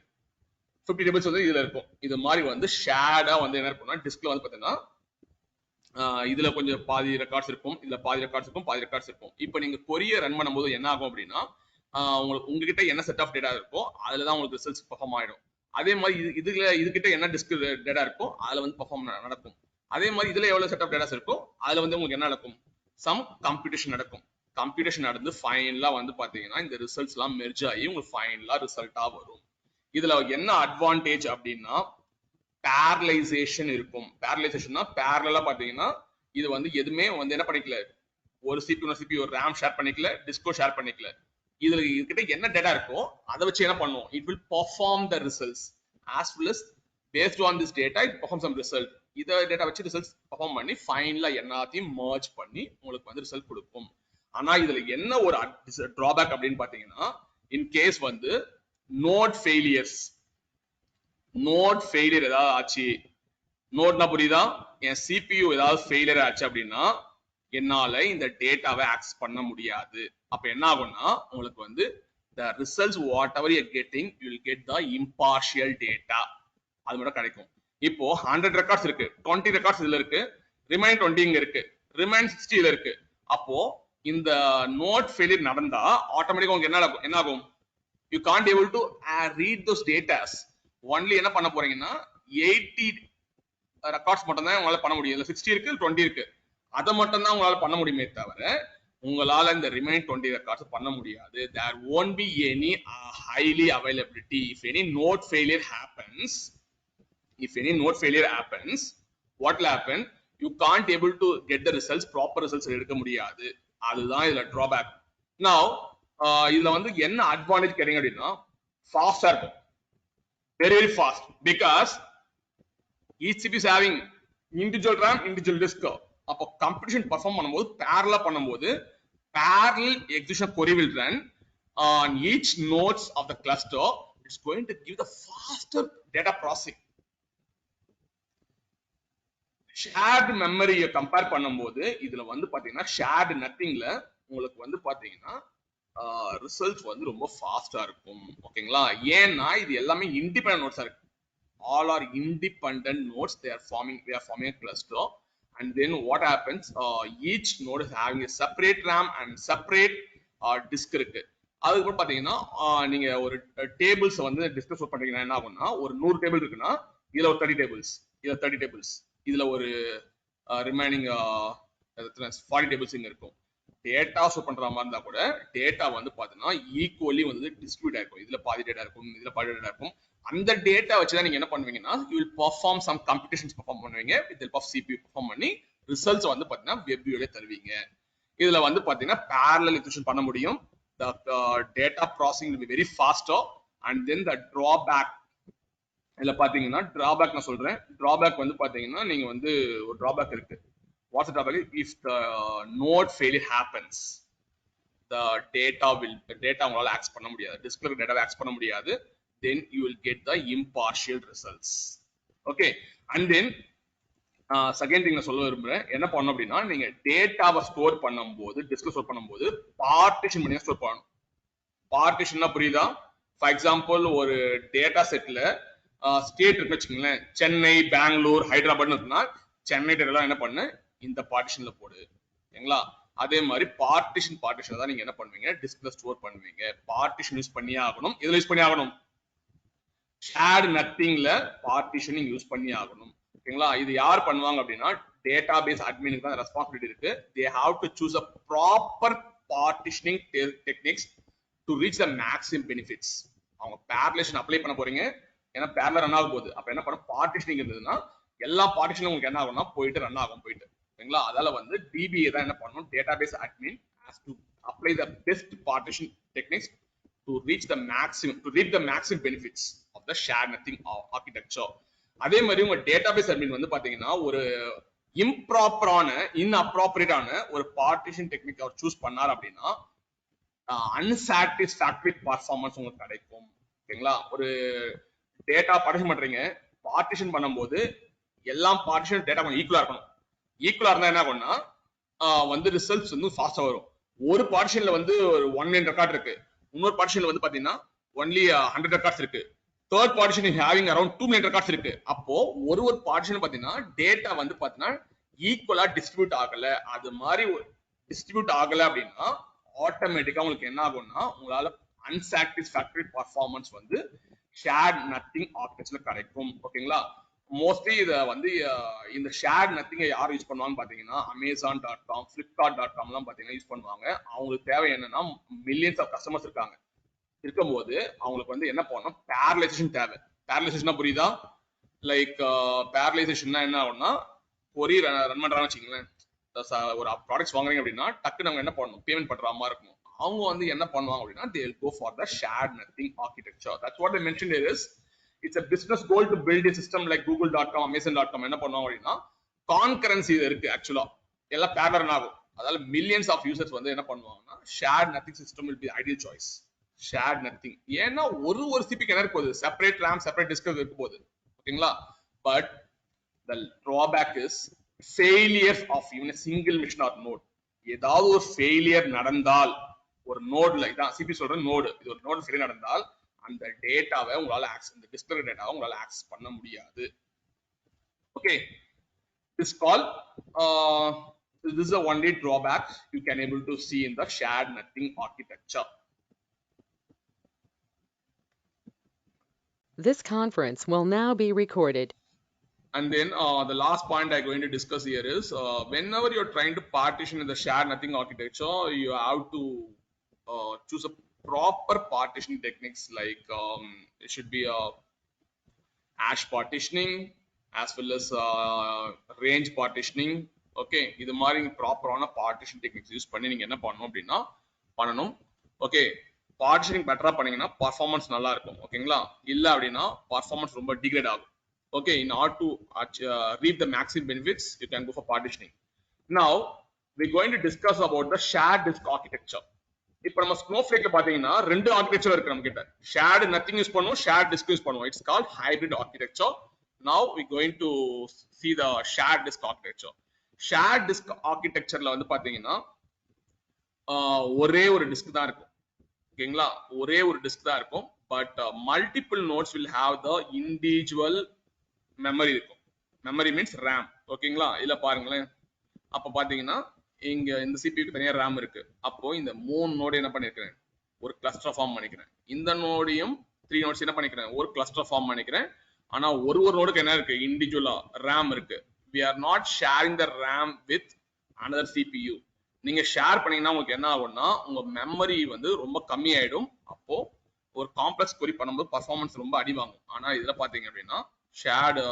50 டேபிள்ஸ் வந்து இதுல இருக்கும். இது மாதிரி வந்து ஷேர்டா வந்து என்ன இருக்கும்னா, டிஸ்க்ல வந்து பாத்தீங்கன்னா இதுல கொஞ்சம் பாதி ரெக்கார்ட்ஸ் இருக்கும், இதுல பாதி ரெக்கார்ட்ஸ் இருக்கும், பாதி ரெக்கார்ட்ஸ் இருக்கும். இப்போ நீங்க கொரிய ரன் பண்ணும்போது என்ன ஆகும் அப்படின்னா, உங்களுக்கு உங்ககிட்ட என்ன செட் ஆஃப் டேட்டா இருக்கோ அதுலதான் உங்களுக்கு ரிசல்ட்ஸ் பெர்ஃபார்ம் ஆயிடும். அதே மாதிரி இதுகிட்ட என்ன டிஸ்க் டேட்டா இருக்கோ அதுல வந்து பெர்ஃபார்ம் நடக்கும். அதே மாதிரி இதுல எவ்வளவு செட் ஆஃப் டேட்டாஸ் இருக்கோ அதுல வந்து உங்களுக்கு என்ன நடக்கும், சம் கம்ப்யூட்டேஷன் நடக்கும். கம்ப்யூட்டேஷன் நடந்து ஃபைனலா வந்து பாத்தீங்கன்னா இந்த ரிசல்ட்ஸ் எல்லாம் மெர்ஜ் ஆகி உங்களுக்கு ஃபைனலா ரிசல்ட்டா வரும். இதுல என்ன அட்வான்டேஜ் அப்படின்னா, பேரலைசேஷன் இருக்கும். பேரலைசேஷன்னா பேரலா பாத்தீங்கன்னா இது வந்து எதுவுமே வந்து என்ன பண்ணிக்கல, ஒரு CPU ஒரு RAM ஷேர் பண்ணிக்கல, டிஸ்கோ ஷேர் பண்ணிக்கல. இதுல கிட்ட என்ன டேட்டா இருக்கோ அதை வச்சு என்ன பண்ணும், it will perform the results as well as based on this data it performs some result. இத டேட்டா வச்சு ரிசல்ட்ஸ் பெர்ஃபார்ம் பண்ணி ஃபைனலா எல்லாத்தையும் மர்ஜ் பண்ணி உங்களுக்கு வந்து ரிசல்ட் கொடுக்கும். ஆனா இதுல என்ன ஒரு டிராபேக் அப்படின்னு பாத்தீங்கன்னா, இன் கேஸ் வந்து நோட் ஃபெயிலியர்ஸ், நோட் ஃபெயிலியர் ஏதாவது ஆச்சு, நோட்னா புரியுதா, என் CPU ஏதாவது ஃபெயிலியர் ஆச்சு அப்படின்னா என்னால இந்த டேட்டாவை ஆக்சஸ் பண்ண முடியாது. அப்ப என்ன ஆகும்னா உங்களுக்கு வந்து the results whatever you are getting you will get the impartial data, அது மட்டும் கிடைக்கும். இப்போ 100 ரெக்கார்ட்ஸ் இருக்கு, 20 ரெக்கார்ட்ஸ் இதுல இருக்கு, ரிமைன் 20 இங்க இருக்கு, ரிமைன் 60 இதுல இருக்கு. அப்போ இந்த நோட் ஃபெயிலியர் நடந்தா ஆட்டோமேட்டிக்கா உங்களுக்கு என்ன ஆகும், you can't able to read those datas. only என்ன பண்ண போறீங்கன்னா 80 ரெக்கார்ட்ஸ் மட்டும் தான் உங்களால பண்ண முடியும். இதுல 60 இருக்கு, 20 இருக்கு, அதை மட்டும் தான் உங்களால பண்ண முடியுமே தவிர உங்களால இந்த ரிமைன் 20 ரெக்கார்ட்ஸ் பண்ண முடியாது. There won't be any highly availability. If any node failure happens, what will happen? You can't able to get the results, proper results எடுக்க முடியாது. அதுதான் இதுல drawback. Now இதுல வந்து என்ன advantage கேட்டீங்க அப்படின்னா ஃபாஸ்டா இருக்கும், very fast, because each chip is having individual RAM, individual disk. அப்போ கம்ப்யூட்டேஷன் பெர்ஃபார்ம் பண்ணும்போது parallel பண்ணும்போது parallel execution query will run on each nodes of the cluster. It's going to give the faster data processing. Shared மெமரியை கம்பேர் பண்ணும்போது இதுல வந்து பாத்தீங்கன்னா ஷேர்டு நத்திங்ல உங்களுக்கு வந்து பாத்தீங்கன்னா ரிசல்ட்ஸ் வந்து ரொம்ப ஃபாஸ்டா இருக்கும். ஓகேங்களா? ஏன்னா இது எல்லாமே இண்டிபெண்டன்ட் நோட்ஸா இருக்கு. All are independent nodes. We are forming a cluster, and then what happens? Each node is having a separate RAM and separate disk இருக்கு. அதுக்கப்புறம் பாத்தீங்கன்னா நீங்க ஒரு டேபிள்ஸ் வந்து டிஸ்கஸ் பண்றீங்கன்னா என்ன ஆகும்னா, ஒரு 100 டேபிள் இருக்குன்னா இதுல ஒரு 30 டேபிள்ஸ், இதுல ஒரு ரிமைனிங் 40 டேபிள்ஸ் இங்க இருக்கும். டேட்டா ஸ்டோர் பண்ற மாதிரி இருந்தா கூட டேட்டா வந்து பாத்தீங்கன்னா ஈக்குவலி வந்து டிஸ்ட்ரிபியூட் ஆயிருக்கும். இதுல பாதி டேட்டா இருக்கும், இதுல பாதி டேட்டா இருக்கும். அந்த டேட்டா வச்சுதான் நீங்க என்ன பண்ணுவீங்கன்னா you will perform some computations perform பண்ணுவீங்க. with the help of CPU perform பண்ணி ரிசல்ட்ஸ் வந்து பாத்தீங்கன்னா வெப் வியூல தருவீங்க. இதுல வந்து பாத்தீங்கன்னா parallel execution பண்ண முடியும். the data processing will be very faster. and then the drawback, இதுல பாத்தீங்கன்னா drawback நான் சொல்றேன். drawback வந்து பாத்தீங்கன்னா நீங்க வந்து ஒரு drawback இருக்கு. what's the drawback? If the node failure happens, the data உங்களால access பண்ண முடியாது, diskல டேட்டாவை access பண்ண முடியாது. then you will get the impartial results. okay, and then second thing நான் சொல்ல விரும்புறேன், என்ன பண்ணணும் அப்படின்னா நீங்க டேட்டாவை ஸ்டோர் பண்ணும்போது டிஸ்க்ல ஸ்டோர் பண்ணும்போது பார்ட்டிஷன் பண்ணி ஸ்டோர் பண்ணணும். பார்ட்டிஷன்னா புரியுதா? ஃபார் எக்ஸாம்பிள் ஒரு டேட்டா செட்ல ஸ்டேட் இருக்குன்னு வச்சுக்கோங்களேன், சென்னை, பெங்களூர், ஹைதராபாத்னு இருக்குன்னா சென்னை டேட்டா என்ன பண்ணு இந்த பார்ட்டிஷன்ல போடு. ஓகேங்களா? அதே மாதிரி பார்ட்டிஷன் தான் நீங்க என்ன பண்ணுவீங்க, டிஸ்க்ல ஸ்டோர் பண்ணுவீங்க. பார்ட்டிஷன் யூஸ் பண்ணியே ஆகணும். இதுல யூஸ் பண்ணி ஆகணும், ஷேர்டு நத்திங்ல பார்ட்டிஷனிங் யூஸ் பண்ணி ஆகணும். ஓகேங்களா? இது யார் பண்ணுவாங்க அப்படின்னா டேட்டாபேஸ் அட்மினுக்கு தான் ரெஸ்பான்சிபிலிட்டி இருக்கு. they have to choose a proper partitioning techniques to reach the maximum benefits. அவங்க parallelization அப்ளை பண்ண போறீங்க, ஏன்னா parallel ரன் ஆக போகுது. அப்ப என்ன பண்ண, பார்ட்டிஷனிங் இருந்ததுன்னா எல்லா பார்ட்டிஷனும் உங்களுக்கு என்ன ஆகும்னா போயிட்டு ரன் ஆகும் போயிட்டு. ஓகேங்களா? அதால வந்து DBA தான் என்ன பண்ணணும், database admin has to apply the best partition techniques to reach the maximum benefits of the shared nothing architecture. அதே மாதிரி உங்க டேட்டாபேஸ் அட்மின் வந்து பாத்தீங்கன்னா ஒரு இன்அப்ராப்ரியேட்டான ஒரு பார்ட்டிஷன் டெக்னிக் அவர் சூஸ் பண்ணார் அப்படின்னா அன்சாட்டிஸ்ஃபேக்டரி பர்ஃபார்மன்ஸ் உங்களுக்கு கிடைக்கும். ஓகேங்களா? ஒரு டேட்டா பார்ட்டிஷன் பண்றீங்க, பார்ட்டிஷன் பண்ணும்போது எல்லா பார்ட்டிஷன் டேட்டா கொஞ்சம் ஈக்குவலா இருக்கணும். ஈக்குவலா இருந்தா என்ன ஆகும்னா வந்து ரிசல்ட்ஸ் வந்து ஃபாஸ்டா வரும். ஒரு பார்ட்டிஷன்ல வந்து ஒரு 1 million ரெக்கார்ட் இருக்கு, இன்னொரு பார்ட்டிஷன்ல வந்து பாத்தீங்கன்னா ஒன்லி 100 ரெக்கார்ட்ஸ் இருக்கு, third partition having around 2 million records இருக்கு. அப்போ ஒரு பார்ட்டிஷன் பாத்தீங்கன்னா டேட்டா வந்து பாத்தீங்கன்னா ஈக்குவலா டிஸ்ட்ரிபியூட் ஆகல. அது மாதிரி டிஸ்ட்ரிபியூட் ஆகல அப்படின்னா ஆட்டோமேட்டிக்கா உங்களுக்கு என்ன ஆகும்னா உங்களால அன்சாட்டிஸ்ஃபேக்டரி பர்ஃபார்மன்ஸ் வந்து ஷேர்ட் நத்திங் ஆர்கிடெக்சர்ல கிடைக்கும். ஓகேங்களா? மோஸ்ட்லி இத வந்து இந்த ஷேர்ட் நத்திங்க யார் யூஸ் பண்ணுவாங்கன்னு பாத்தீங்கன்னா Amazon.com, Flipkart.com எல்லாம் பாத்தீங்கன்னா யூஸ் பண்ணுவாங்க. அவங்களுக்கு தேவை என்னன்னா மில்லியன்ஸ் ஆஃப் கஸ்டமர்ஸ் இருக்காங்க. இருக்கும்போது அவங்களுக்கு வந்து என்ன பண்ணணும், பேரலைசேஷன் தேவை. பேரலைசேஷனா புரியுதா? லைக் பேரலைசேஷன்னா என்ன ஆகும்னா, கொரி ரன் பண்றாங்கன்னு வச்சுக்கோங்களேன், ஒரு ப்ராடக்ட்ஸ் வாங்குறீங்க அப்படின்னா டக்குன்னு அவங்க என்ன பண்ணணும், பேமெண்ட் பண்ற மாதிரி இருக்கும். அவங்க வந்து என்ன பண்ணுவாங்க அப்படின்னா they will go for the shared nothing architecture. That's what they mentioned here is it's a business goal to build a system like Google.com, Amazon.com. என்ன பண்ணுவாங்க அப்படின்னா கான்கரன்சி இருக்கு, ஆக்சுவலா எல்லாம் பேரலல் ரன் ஆகும். அதால மில்லியன்ஸ் ஆஃப் யூசர்ஸ் வந்து என்ன பண்ணுவாங்கன்னா shared nothing system will be ideal choice. Shared nothing, ஏன்னா ஒரு சிபிக்கு என்ன இருக்க போகுது, செப்பரேட் ரேம் செப்பரேட் டிஸ்க் இருக்க போகுது. ஓகேங்களா? But the drawback is failures of even a single machine or node. ஏதாவது ஒரு ஃபெயிலியர் நடந்தால் ஒரு நோட்ல, இதான் சிபி சொல்ற நோடு, இது ஒரு நோடு ஃபெயிலியர் நடந்தால் அந்த டேட்டாவை உங்களால ஆக்சஸ், இந்த டிஸ்க்ல டேட்டாவை உங்களால ஆக்சஸ் பண்ண முடியாது. Okay, this call this is the only drawback you can able to see in the shared nothing architecture. This conference will now be recorded. And then the last point I'm going to discuss here is whenever you're trying to partition in the shared nothing architecture, you have to choose a proper partitioning techniques like it should be a hash partitioning as well as range partitioning. Okay, இது மாதிரி ப்ராப்பரான பார்ட்டிஷன் டெக்னிக்ஸ் யூஸ் பண்ணி நீங்க என்ன பண்ணணும் அப்படின்னா பண்ணணும். ஓகே, பார்ட்டிஷனிங் பெட்டரா பண்ணீங்கன்னா பர்ஃபார்மன்ஸ் நல்லா இருக்கும். ஓகேங்களா, இல்ல அப்படின்னா பர்ஃபார்மன்ஸ் ரொம்ப டிகிரேட் ஆகும். Okay, in order to reap the maximum benefits, you can go for partitioning. Now we're going to discuss about the shared disk architecture. இப்போ நம்ம ஸ்னோஃப்ளேக்ல பாத்தீங்கன்னா ரெண்டு ஆர்கிடெக்சர் இருக்கு நம்ம கிட்ட. ஷேர்ட் நத்திங் யூஸ் பண்ணுவோம், ஷேர்ட் டிஸ்க் யூஸ் பண்ணுவோம். It's called hybrid architecture. Now we going to see the shared disk architecture. shared disk architectureல வந்து பாத்தீங்கன்னா ஒரே ஒரு டிஸ்க் தான் இருக்கும். ஓகேங்களா, ஒரே ஒரு டிஸ்க் தான் இருக்கும். But multiple nodes will have the individual memory இருக்கும். memory means RAM. ஓகேங்களா, இல்ல பாருங்களேன், அப்ப பாத்தீங்கன்னா இங்க இந்த சிபியூக்கு தனியா RAM இருக்கு. அப்போ இந்த 3 நோடு என்ன பண்ணிருக்கேன், ஒரு கிளஸ்டர் ஃபார்ம் பண்ணிக்கிறேன். இந்த நோடையும் 3 நோட்ஸ் என்ன பண்ணிக்கிறேன், ஒரு கிளஸ்டர் ஃபார்ம் பண்ணிக்கிறேன். ஆனா ஒரு நோடுக்கு என்ன இருக்கு, இண்டிவிஜுவலா RAM இருக்கு. we are not sharing the RAM with another CPU. நீங்க ஷேர் பண்ணீங்கன்னா உங்களுக்கு என்ன ஆகும்னா உங்க மெமரி வந்து ரொம்ப கம்மி ஆயிடும். அப்போ ஒரு காம்ப்ளெக்ஸ் query பண்ணும்போது பர்ஃபார்மன்ஸ் ரொம்ப அடி வாங்கும். ஆனா இதுல பாத்தீங்க அப்படின்னா ஷேர்டு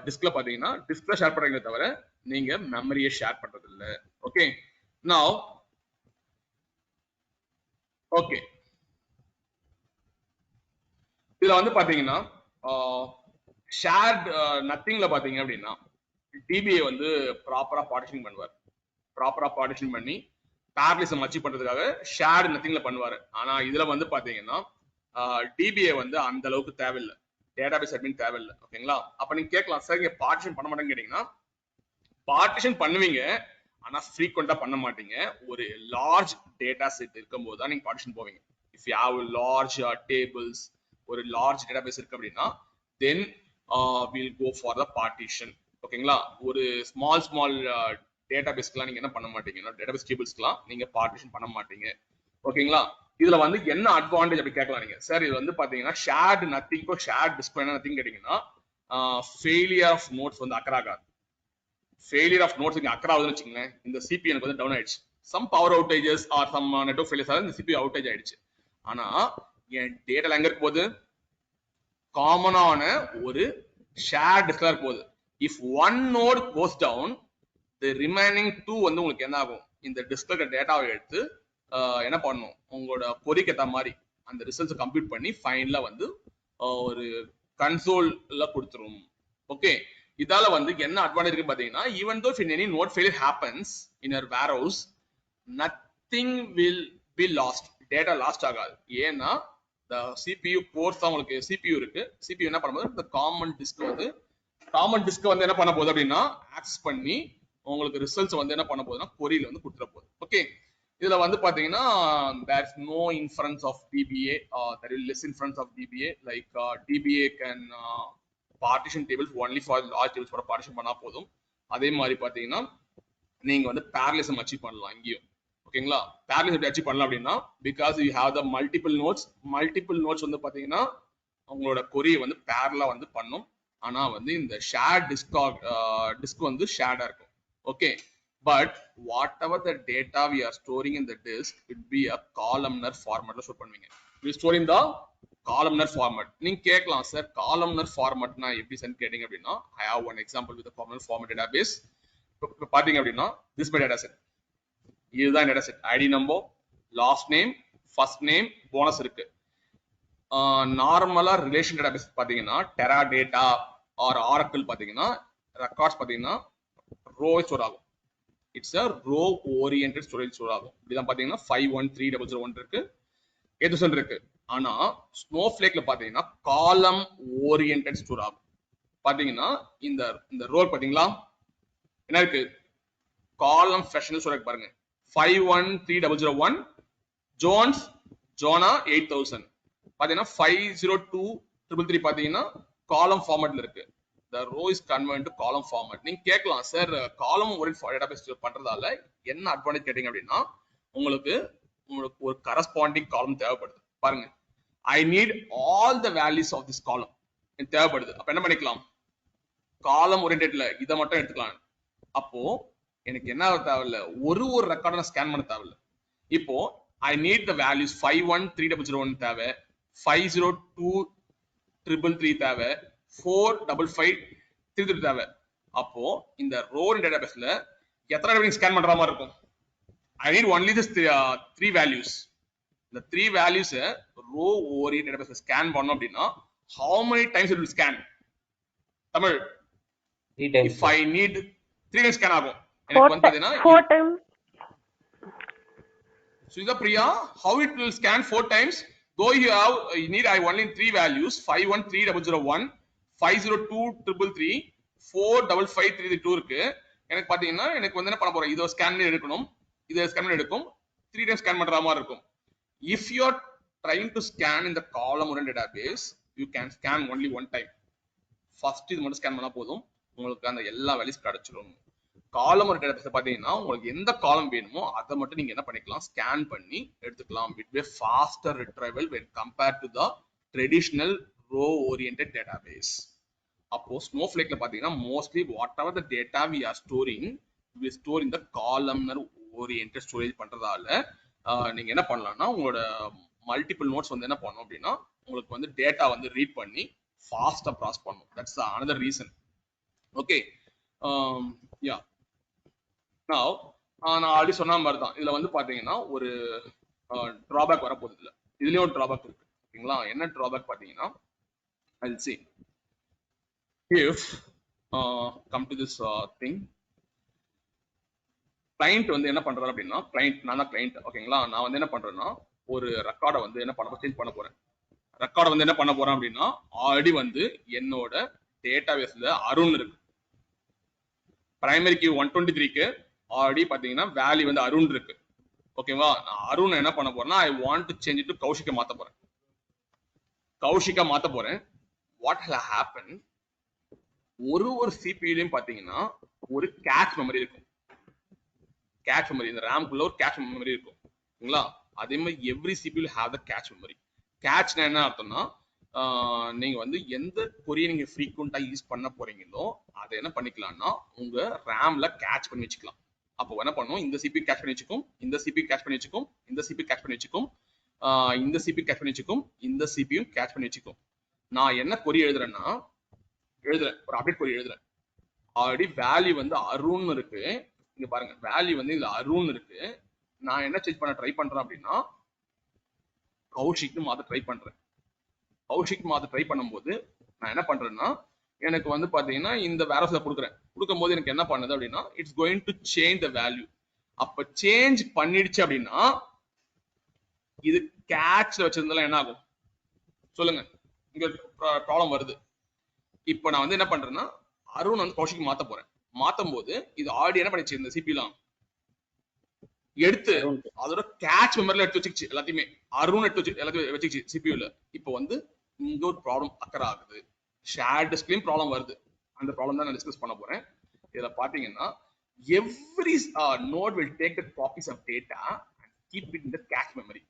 டிஸ்க்ல பாத்தீங்கன்னா டிஸ்க்ல ஷேர் பண்றீங்களே தவிர நீங்க மெமரியை ஷேர் பண்றது இல்ல. ஓகே, நவ ஓகே, இதுல வந்து பாத்தீங்கன்னா ஷேர்ட் நத்திங்ல பாத்தீங்க அப்படின்னா டிபிஏ வந்து ப்ராப்பரா பார்ட்டிஷன் பண்ணுவார். ப்ராப்பரா பார்ட்டிஷன் பண்ணி பேரலிசம் அச்சீவ் பண்றதுக்காக ஷேர்ட் நத்திங்ல பண்ணுவாரு. ஆனா இதுல வந்து பாத்தீங்கன்னா டிபிஏ வந்து அந்த அளவுக்கு தேவையில்லை, டேட்டாபேஸ் அட்மின் தேவையில்லை. ஓகேங்களா, அப்ப நீங்க கேட்கலாம், சார் இங்க பார்ட்டிஷன் பண்ண மாட்டேன்னு கேட்டீங்கன்னா பார்ட்டிஷன் பண்ணுவீங்க, ஆனா ஃப்ரீக்வெண்டா பண்ண மாட்டீங்க. ஒரு லார்ஜ் டேட்டா செட் இருக்கும்போது தான் நீங்க பார்ட்டிஷன் போவீங்க. If you have large tables, ஒரு லார்ஜ் டேட்டாபேஸ் இருக்கு அப்படின்னா then will go for the partition. ஓகேங்களா, ஒரு ஸ்மால் டேட்டாபேஸ்க்குலாம் நீங்க என்ன பண்ண மாட்டீங்கன்னா டேட்டாபேஸ் டேபிள்ஸ்க்குலாம் நீங்க பார்ட்டிஷன் பண்ண மாட்டீங்க. ஓகேங்களா, இதுல வந்து என்ன அட்வான்டேஜ் அப்படி கேட்கலாம் நீங்க, சார் இது வந்து பாத்தீங்கன்னா ஷேர்ட் நத்திங்கோ ஷேர்ட் டிஸ்க் என்ன நத்திங் கேட்டீங்கன்னா ஃபெயிலியர் ஆஃப் நோட்ஸ் வந்து அக்கர் ஆகாது. ஃபெயிலியர் ஆஃப் நோட்ஸ் இங்க அக்கர் ஆகுதுன்னு வச்சுக்கோங்களேன், இந்த சிபி எனக்கு வந்து டவுன் ஆயிடுச்சு, some power outages or some network failures, இந்த சிபி அவுட்டேஜ் ஆயிடுச்சு. ஆனா என் டேட்டா எங்க இருக்க போகுது, காமனான ஒரு ஷேர் டிஸ்க்ல இருக்க போகுது. If one node goes down, the remaining 2 வந்து உங்களுக்கு என்ன ஆகும், இந்த டிஸ்க்ல இருக்க டேட்டாவை எடுத்து என்ன பண்ணும், உங்களோட பொறிக்கு ஏற்ற மாதிரி அந்த ரிசல்ட்ஸ் கம்ப்யூட் பண்ணி ஃபைனலா வந்து ஒரு கன்சோல்ல கொடுத்துரும். ஓகே, இதால வந்து என்ன அட்வான்டேஜ் இருக்கு பாத்தீங்கன்னா, even though in any note failure happens in your warehouse, nothing will be last, data last ஆகாது. ஏன்னா the CPU கோர்ஸ் தான் உங்களுக்கு CPU இருக்கு. CPU என்ன பண்ணும்போது இந்த காமன் டிஸ்க் வந்து என்ன பண்ண போகுது அப்படின்னா ஆக்சஸ் பண்ணி உங்களுக்கு ரிசல்ட்ஸ் வந்து என்ன பண்ண போகுதுன்னா கொரியில வந்து கொடுத்துட போகுது. ஓகே, இதுல வந்து பாத்தீங்கன்னா there is no inference of DBA, there is less inference of DBA, like DBA can partition tables only for large tables for partition பண்ணா போதும். அதே மாதிரி பாத்தீங்கன்னா நீங்க வந்து parallelism அச்சீவ் பண்ணலாம் இங்கேயும். ஓகேங்களா, parallelism எப்படி அச்சீவ் பண்ணலாம் அப்படின்னா, because you have the multiple nodes வந்து பாத்தீங்கன்னா உங்களோட கொரியை வந்து parallel வந்து பண்ணும். ஆனா வந்து இந்த ஷேர்ட் டிஸ்க் வந்து ஷேர்டா இருக்கும். Okay, but whatever the data we are storing in the disk would be a columnar formatல ஸ்டோர் பண்ணுவீங்க. we store in the columnar format. நீங்க கேட்கலாம், சார் columnar formatனா எப்படி சார் கேட்டீங்க அப்படின்னா, I have one example with the columnar format database. இப்போ பாத்தீங்க அப்படின்னா this my data set, இதுதான் data set. ID number, last name, first name, bonus இருக்கு. நார்மலா ரிலேஷன் டேட்டாபேஸ் பாத்தீங்கன்னா டெரா டேட்டா ஆர் ஆரக்கிள் பாத்தீங்கன்னா ரெக்கார்ட்ஸ் பாத்தீங்கன்னா ரோ ஸ்டோர் ஆகும். It's a row oriented storage store ஆகும். இப்படிதான் பாத்தீங்கன்னா 513001 இருக்கு, 8000 இருக்கு. ஆனா ஸ்னோஃப்ளேக்ல பாத்தீங்கன்னா காலம் ஓரியன்டட் ஸ்டோர் ஆகும். பாத்தீங்கன்னா இந்த ரோ பாத்தீங்களா என்ன இருக்கு, காலம் ஃபேஷனல் ஸ்டோர் இருக்கு பாருங்க. 513001 ஜோனா 8000 பாத்தீங்கன்னா 502333 பாத்தீங்கன்னா காலம் ஃபார்மட்ல இருக்கு. the row is converted to column format. நீங்க கேட்கலாம், சார் காலம் ஓரியன்டட் டேட்டாபேஸ் பண்றதால என்ன அட்வான்டேஜ் கேட்டீங்க அப்படின்னா, உங்களுக்கு ஒரு கரஸ்பாண்டிங் காலம் தேவைப்படுது. பாருங்க, I need all the values of this column தேவைப்படுது. அப்ப என்ன பண்ணிக்கலாம், காலம் ஓரியன்டட்ல இதை மட்டும் எடுத்துக்கலாம். அப்போ எனக்கு என்ன தேவையில்ல, ஒரு ரெக்கார்டை நான் ஸ்கேன் பண்ண தேவையில்ல. இப்போ ஐ நீட் த வேல்யூஸ் 513001 தேவை, 502333 தேவை, 45533 தேவை. அப்போ இந்த ரோ டேட்டாபேஸ்ல எத்தனை தடவை ஸ்கேன் பண்ற மாதிரி இருக்கும்? I need only this three values. The three values row oriented database scan பண்ணோம் அப்படின்னா how many times it will scan? Tamil 3 times. If I need 3 times scan ஆகும். எனக்கு வந்து பாத்தீங்கன்னா 4 times. Sudha Priya, how it will scan 4 times? Though you have I only three values 513001, 502333, 45532 இருக்கு. எனக்கு பாத்தீங்கன்னா எனக்கு வந்து என்ன பண்ண போறேன், இதை ஸ்கேன் பண்ணி எடுக்கணும், இதை ஸ்கேன் பண்ணி எடுக்கும், 3 times ஸ்கேன் பண்ற மாதிரி இருக்கும். If you are trying to scan in the column oriented database, you can scan only one time. First இது மட்டும் ஸ்கேன் பண்ணா போதும், உங்களுக்கு அந்த எல்லா வேல்யூஸ் கிடைச்சிடும். காலம் ஒரு டேட்டாபேஸ் பாத்தீங்கன்னா உங்களுக்கு எந்த காலம் வேணுமோ அதை மட்டும் நீங்க என்ன பண்ணிக்கலாம், ஸ்கேன் பண்ணி எடுத்துக்கலாம். It will be faster retrieval when compared to the traditional row oriented database. அப்போ Snowflakeல பாத்தீங்கன்னா mostly whatever the data we are storing, we store in the columnar oriented storage பண்றதால நீங்க என்ன பண்ணலாம்னா உங்களோட மல்டிபிள் நோட்ஸ் வந்து என்ன பண்ணணும் அப்படின்னா உங்களுக்கு வந்து டேட்டா வந்து ரீட் பண்ணி ஃபாஸ்டா ப்ராசஸ் பண்ணணும். That's another reason. ஓகே, யா நவ நான் ஆல்ரெடி சொன்ன மாதிரி தான் இதுல வந்து பாத்தீங்கன்னா ஒரு டிராபேக் வரப்போகுது. இல்லை இதுலயும் ஒரு டிராபேக் இருக்கு. ஓகேங்களா, என்ன டிராபேக் பாத்தீங்கன்னா I'll see if come to this thing. Client வந்து என்ன பண்றாரு அப்படின்னா, கிளைண்ட் நான் தான் கிளைண்ட். ஓகேங்களா, நான் வந்து என்ன பண்றேன்னா ஒரு ரெக்கார்டை வந்து என்ன பண்ண சேஞ்ச் பண்ண போறேன். ரெக்கார்டை வந்து என்ன பண்ண போறேன் அப்படின்னா ஆல்ரெடி வந்து என்னோட டேட்டாபேஸ்ல அருண் இருக்கு. பிரைமரி கீ 123க்கு ஆல்ரெடி பாத்தீங்கன்னா வேல்யூ வந்து அருண் இருக்கு. ஓகேவா, நான் அருண் என்ன பண்ண போறேன்னா I want to change it to Kaushika மாத்த போறேன். கௌஷிகா மாத்த போறேன். வாட் will happen, ஒரு சிபியூலயும் பாத்தீங்கன்னா ஒரு கேச் மெமரி இருக்கும். கேச் மெமரி, இந்த ரேம்குள்ள ஒரு கேச் மெமரி இருக்கும். ஓகேங்களா, அதே மாதிரி every CPU have the cache memory. கேச்னா என்ன அர்த்தம்னா நீங்க வந்து எந்த கொரியை நீங்க ஃப்ரீக்வெண்டா யூஸ் பண்ண போறீங்களோ அதை என்ன பண்ணிக்கலாம்னா உங்க ரேம்ல கேட்ச் பண்ணி வச்சுக்கலாம். அப்போ என்ன பண்ணும், இந்த சிபி கேட்ச் பண்ணி வச்சுக்கும், இந்த சிபி கேட்ச் பண்ணி வச்சுக்கும், இந்த சிபி கேட்ச் பண்ணி வச்சுக்கும், இந்த சிபி கேட்ச் பண்ணி வச்சுக்கும், இந்த சிபியும் கேட்ச் பண்ணி வச்சுக்கும். நான் என்ன கொரி எழுதுறேன்னா ஒரு அப்டேட் கொரி எழுதுறேன். ஆல்ரெடி வேல்யூ வந்து அருண் இருக்கு. இங்க பாருங்க, வேல்யூ வந்து இதுல அருண் இருக்கு. நான் என்ன சேஞ்ச் பண்ண ட்ரை பண்றேன் அப்படின்னா கௌஷிக் மாத்த ட்ரை பண்றேன். கௌஷிக் மாத்த ட்ரை பண்ணும்போது நான் என்ன பண்றேன்னா எனக்கு வந்து பாத்தீங்கன்னா இந்த வேரஸ்ல கொடுக்கும் போது எனக்கு என்ன பண்ணுது அப்படின்னா it's going to change the value. அப்ப சேஞ்ச் பண்ணிடுச்சு அப்படின்னா இது கேட்ச்ல வச்சிருந்தாலும் என்ன ஆகும் சொல்லுங்க, இங்க ப்ராப்ளம் வருது. இப்ப நான் வந்து என்ன பண்றேன்னா அருண் வந்து கௌஷிக் மாத்த போறேன். மாத்தும் போது இது ஆல்ரெடி என்ன பண்ணிச்சு, இந்த சிபிலாம் எடுத்து அதோட கேட்ச் மெமரில எடுத்து வச்சுக்கிச்சு எல்லாத்தையுமே. அருண் எடுத்து வச்சு எல்லாத்தையும் வச்சுக்கிச்சு சிபியூல. இப்போ வந்து இங்க ஒரு ப்ராப்ளம் அக்கர் ஆகுது, ஷேர்ட் டிஸ்க்லயும் ப்ராப்ளம் வருது. அந்த ப்ராப்ளம் தான் நான் டிஸ்கஸ் பண்ண போறேன். இதுல பாத்தீங்கன்னா every node will take the copies of data and keep it in the cache memory.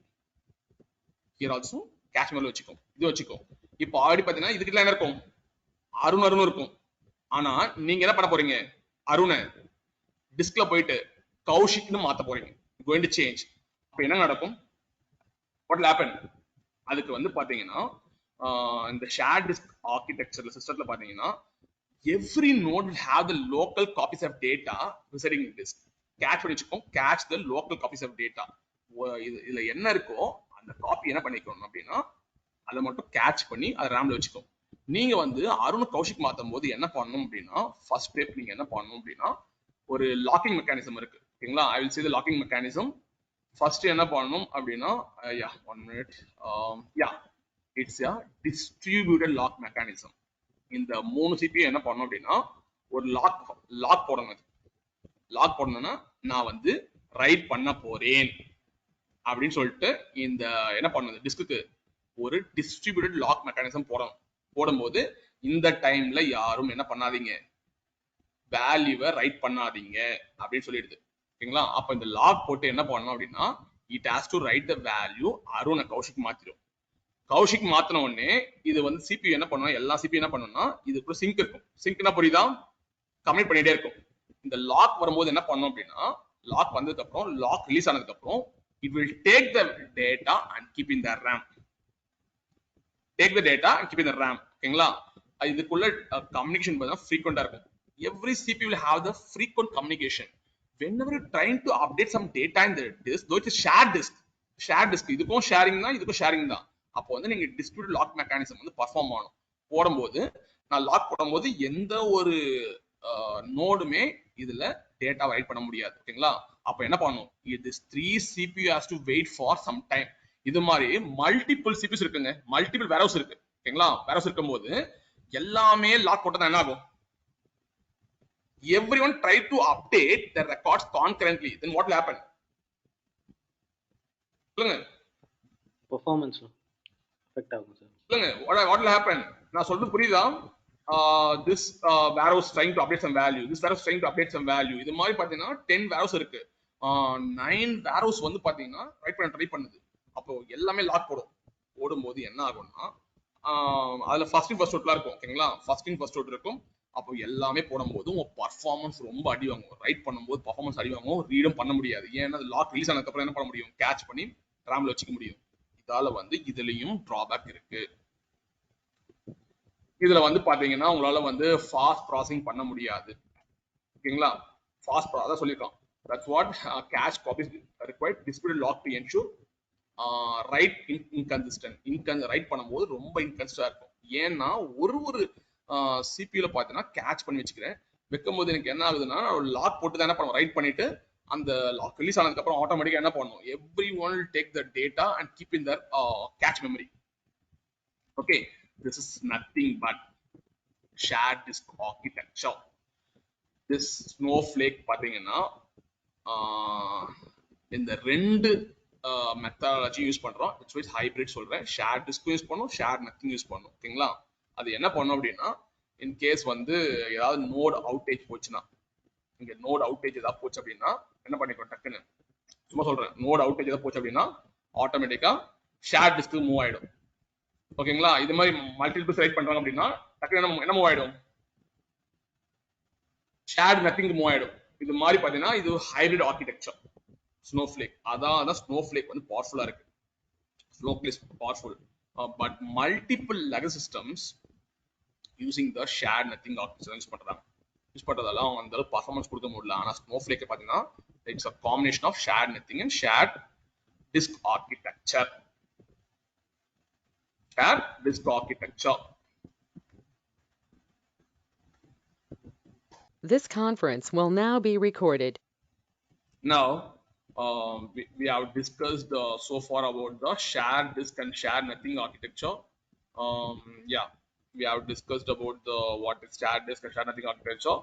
Here also cache memory வச்சுக்கும், இது வச்சுக்கும். இப்போ ஆல்ரெடி பாத்தீங்கன்னா இதுக்கிட்ட என்ன இருக்கும், அருண் இருக்கும். ஆனா நீங்க என்ன பண்ண போறீங்க, அருணை டிஸ்க்ல போயிட்டு கௌஷிக்னு மாத்த போறீங்க. going to change. அப்ப என்ன நடக்கும், what will happen, அதுக்கு வந்து பாத்தீங்கன்னா இந்த ஷேர்ட் டிஸ்க் ஆர்கிடெக்சர்ல சிஸ்டத்துல பாத்தீங்கன்னா every node will have the local copies of data residing in disk. catch பண்ணி வச்சுக்கோம், catch the local copies of data. இதுல என்ன இருக்கோ அந்த காப்பி என்ன பண்ணிக்கணும் அப்படின்னா அதை மட்டும் கேட்ச் பண்ணி அதை ரேம்ல வச்சுக்கோம். நீங்க வந்து அருண் கௌஷிக் மாத்தும் போது என்ன பண்ணணும் அப்படின்னா ஃபர்ஸ்ட் ஸ்டெப் நீங்க என்ன பண்ணணும் அப்படின்னா ஒரு லாக்கிங் மெக்கானிசம் இருக்கு. ஓகேங்களா, I will say the locking mechanism. First என்ன பண்ணணும் அப்படின்னா one minute, it's a distributed lock mechanism. இந்த 3 சிபி என்ன பண்ணணும் அப்படின்னா ஒரு லாக் போடணும். லாக் போடணும்னா நான் வந்து ரைட் பண்ண போறேன் அப்படின்னு சொல்லிட்டு இந்த என்ன பண்ணணும் டிஸ்க்கு ஒரு டிஸ்ட்ரிபியூட்டட் லாக் மெக்கானிசம் போடும்போது இந்த டைம்ல யாரும் என்ன பண்ணாதீங்க, வேல்யூவை ரைட் பண்ணாதீங்க அப்படின்னு சொல்லிடுது. ஓகேங்களா, அப்ப இந்த லாக் போட்டு என்ன பண்ணணும் அப்படின்னா it has to write the value Arun Kaushik மாத்திரும். கௌஷிக் மாத்தின உடனே இது வந்து CPU என்ன பண்ணும், எல்லா CPU என்ன பண்ணும்னா இதுக்குள்ள சிங்க் இருக்கும். சிங்க்னா புரியுதா, கம்யூனிகேட் பண்ணிட்டே இருக்கும். இந்த லாக் வரும்போது என்ன பண்ணும் அப்படின்னா, லாக் வந்ததுக்கு அப்புறம், லாக் ரிலீஸ் ஆனதுக்கு அப்புறம் it will take the data and keep in the RAM. Take the data and keep in the RAM. ஓகேங்களா, இதுக்குள்ள கம்யூனிகேஷன் பார்த்தா ஃப்ரீக்வெண்டா இருக்கும். Every CPU will have the frequent communication. Whenever you're trying to update some data in the disk, though it's a shared disk, இதுக்கும் ஷேரிங் தான், இதுக்கும் ஷேரிங் தான். அப்போ வந்து நீங்க டிஸ்ட்ரிபியூட்டட் லாக் மெக்கானிசம் வந்து பர்ஃபார்ம் ஆகணும். போடும்போது நான் லாக் போடும்போது எந்த ஒரு நோடுமே இதுல டேட்டா ரைட் பண்ண முடியாது. ஓகேங்களா, அப்ப என்ன பண்ணணும், இது 3 CPU has to wait for some time. இது மாதிரி மல்டிபிள் CPUs இருக்குங்க, மல்டிபிள் வேர்ஹவுஸ் இருக்கு. ஓகேங்களா, வேர்ஹவுஸ் இருக்கும்போது எல்லாமே லாக் போட்டா என்ன ஆகும், everyone try to update the records concurrently, then what will happen? சொல்லுங்க, performance affect ஆகும் சார். சொல்லுங்க, what will happen? நான் சொல்றது புரியுதா? This warehouse trying to update some value, this warehouse trying to update some value. இது மாதிரி பாத்தீங்கன்னா 10 warehouse இருக்கு, 9 warehouse வந்து பாத்தீங்கன்னா ரைட் பண்ண ட்ரை பண்ணுது. அப்போ எல்லாமே லாக் போடும்போது என்ன ஆகும்னா, அதுல ஃபர்ஸ்ட் இன் ஃபர்ஸ்ட் அவுட்லாம் இருக்கும். ஓகேங்களா, ஃபர்ஸ்ட் இன் ஃபர்ஸ்ட் அவுட் இருக்கும். அப்போ எல்லாமே போடும்போது உங்க பர்ஃபார்மன்ஸ் ரொம்ப அடி வாங்கும். ரைட் பண்ணும்போது பர்ஃபார்மன்ஸ் அடி வாங்கும், ரீடும் பண்ண முடியாது. ஏன்னா லாக் ரிலீஸ் ஆனதுக்கு அப்புறம் என்ன பண்ண முடியும், கேட்ச் பண்ணி ரேம்ல வச்சுக்க முடியும். இதால வந்து இதுலயும் டிராபேக் இருக்கு. இதுல வந்து பாத்தீங்கன்னா உங்களால வந்து ஃபாஸ்ட் ப்ராசஸிங் பண்ண முடியாது. ஓகேங்களா, ஃபாஸ்ட் அதான் சொல்லிருக்கோம். That's what cache copies required distributed lock to ensure write inconsistent. Write பண்ணும்போது ரொம்ப இன்கன்சிஸ்டன்டா இருக்கும். ஏன்னா ஒரு சிபியூல பாத்தீங்கன்னா கேட்ச் பண்ணி வச்சுக்கிறேன், வைக்கும்போது எனக்கு என்ன ஆகுதுன்னா, லாக் போட்டு தான் என்ன பண்ணுவோம், ரைட் பண்ணிட்டு அந்த லாக் ரிலீஸ் ஆனதுக்கு அப்புறம் ஆட்டோமேட்டிக்கா என்ன பண்ணுவோம், every one will take the data and keep in their cache memory. Okay, this is nothing but shared disk architecture. This Snowflake பாத்தீங்கன்னா இந்த ரெண்டு மெத்தடாலஜி யூஸ் பண்றோம். இட்ஸ் வைஸ் ஹைபிரிட் சொல்றேன். ஷேர் டிஸ்க்கும் யூஸ் பண்ணும், ஷேர் நத்திங் யூஸ் பண்ணும். ஓகேங்களா, அது என்ன பண்ணும் அப்படின்னா, இன் கேஸ் வந்து ஏதாவது நோட் அவுட்டேஜ் போச்சுன்னா, இங்க நோட் அவுட்டேஜ் ஏதாவது போச்சு அப்படின்னா என்ன பண்ணிக்கோ, டக்குன்னு சும்மா சொல்றேன், நோட் அவுட்டேஜ் ஏதாவது போச்சு அப்படின்னா ஆட்டோமேட்டிக்கா ஷேர் டிஸ்க்கு மூவ் ஆயிடும். ஓகேங்களா, இது மாதிரி மல்டிபிள் ரைட் பண்றாங்க அப்படின்னா டக்குன்னு என்ன மூவ் ஆயிடும், ஷேர் நத்திங் மூவ் ஆயிடும். இது மாதிரி பாத்தீங்கன்னா இது ஹைபிரிட் ஆர்கிடெக்சர் ஸ்னோஃப்ளேக். அதான் ஸ்னோஃப்ளேக் வந்து பவர்ஃபுல்லா இருக்கு. Snowflake powerful, but multiple legacy systems using the share nothing architecture use பண்றதால அவங்க அந்த அளவுக்கு பர்ஃபார்மன்ஸ் கொடுக்க முடியல. ஆனா ஸ்னோஃப்ளேக் பாத்தீங்கன்னா it's a combination of shared netting and shared disk architecture. Shared disk architecture. This conference will now be recorded. Now, we have discussed so far about the shared disk and shared netting architecture. Yeah, we have discussed about the what is shared disk and shared netting architecture.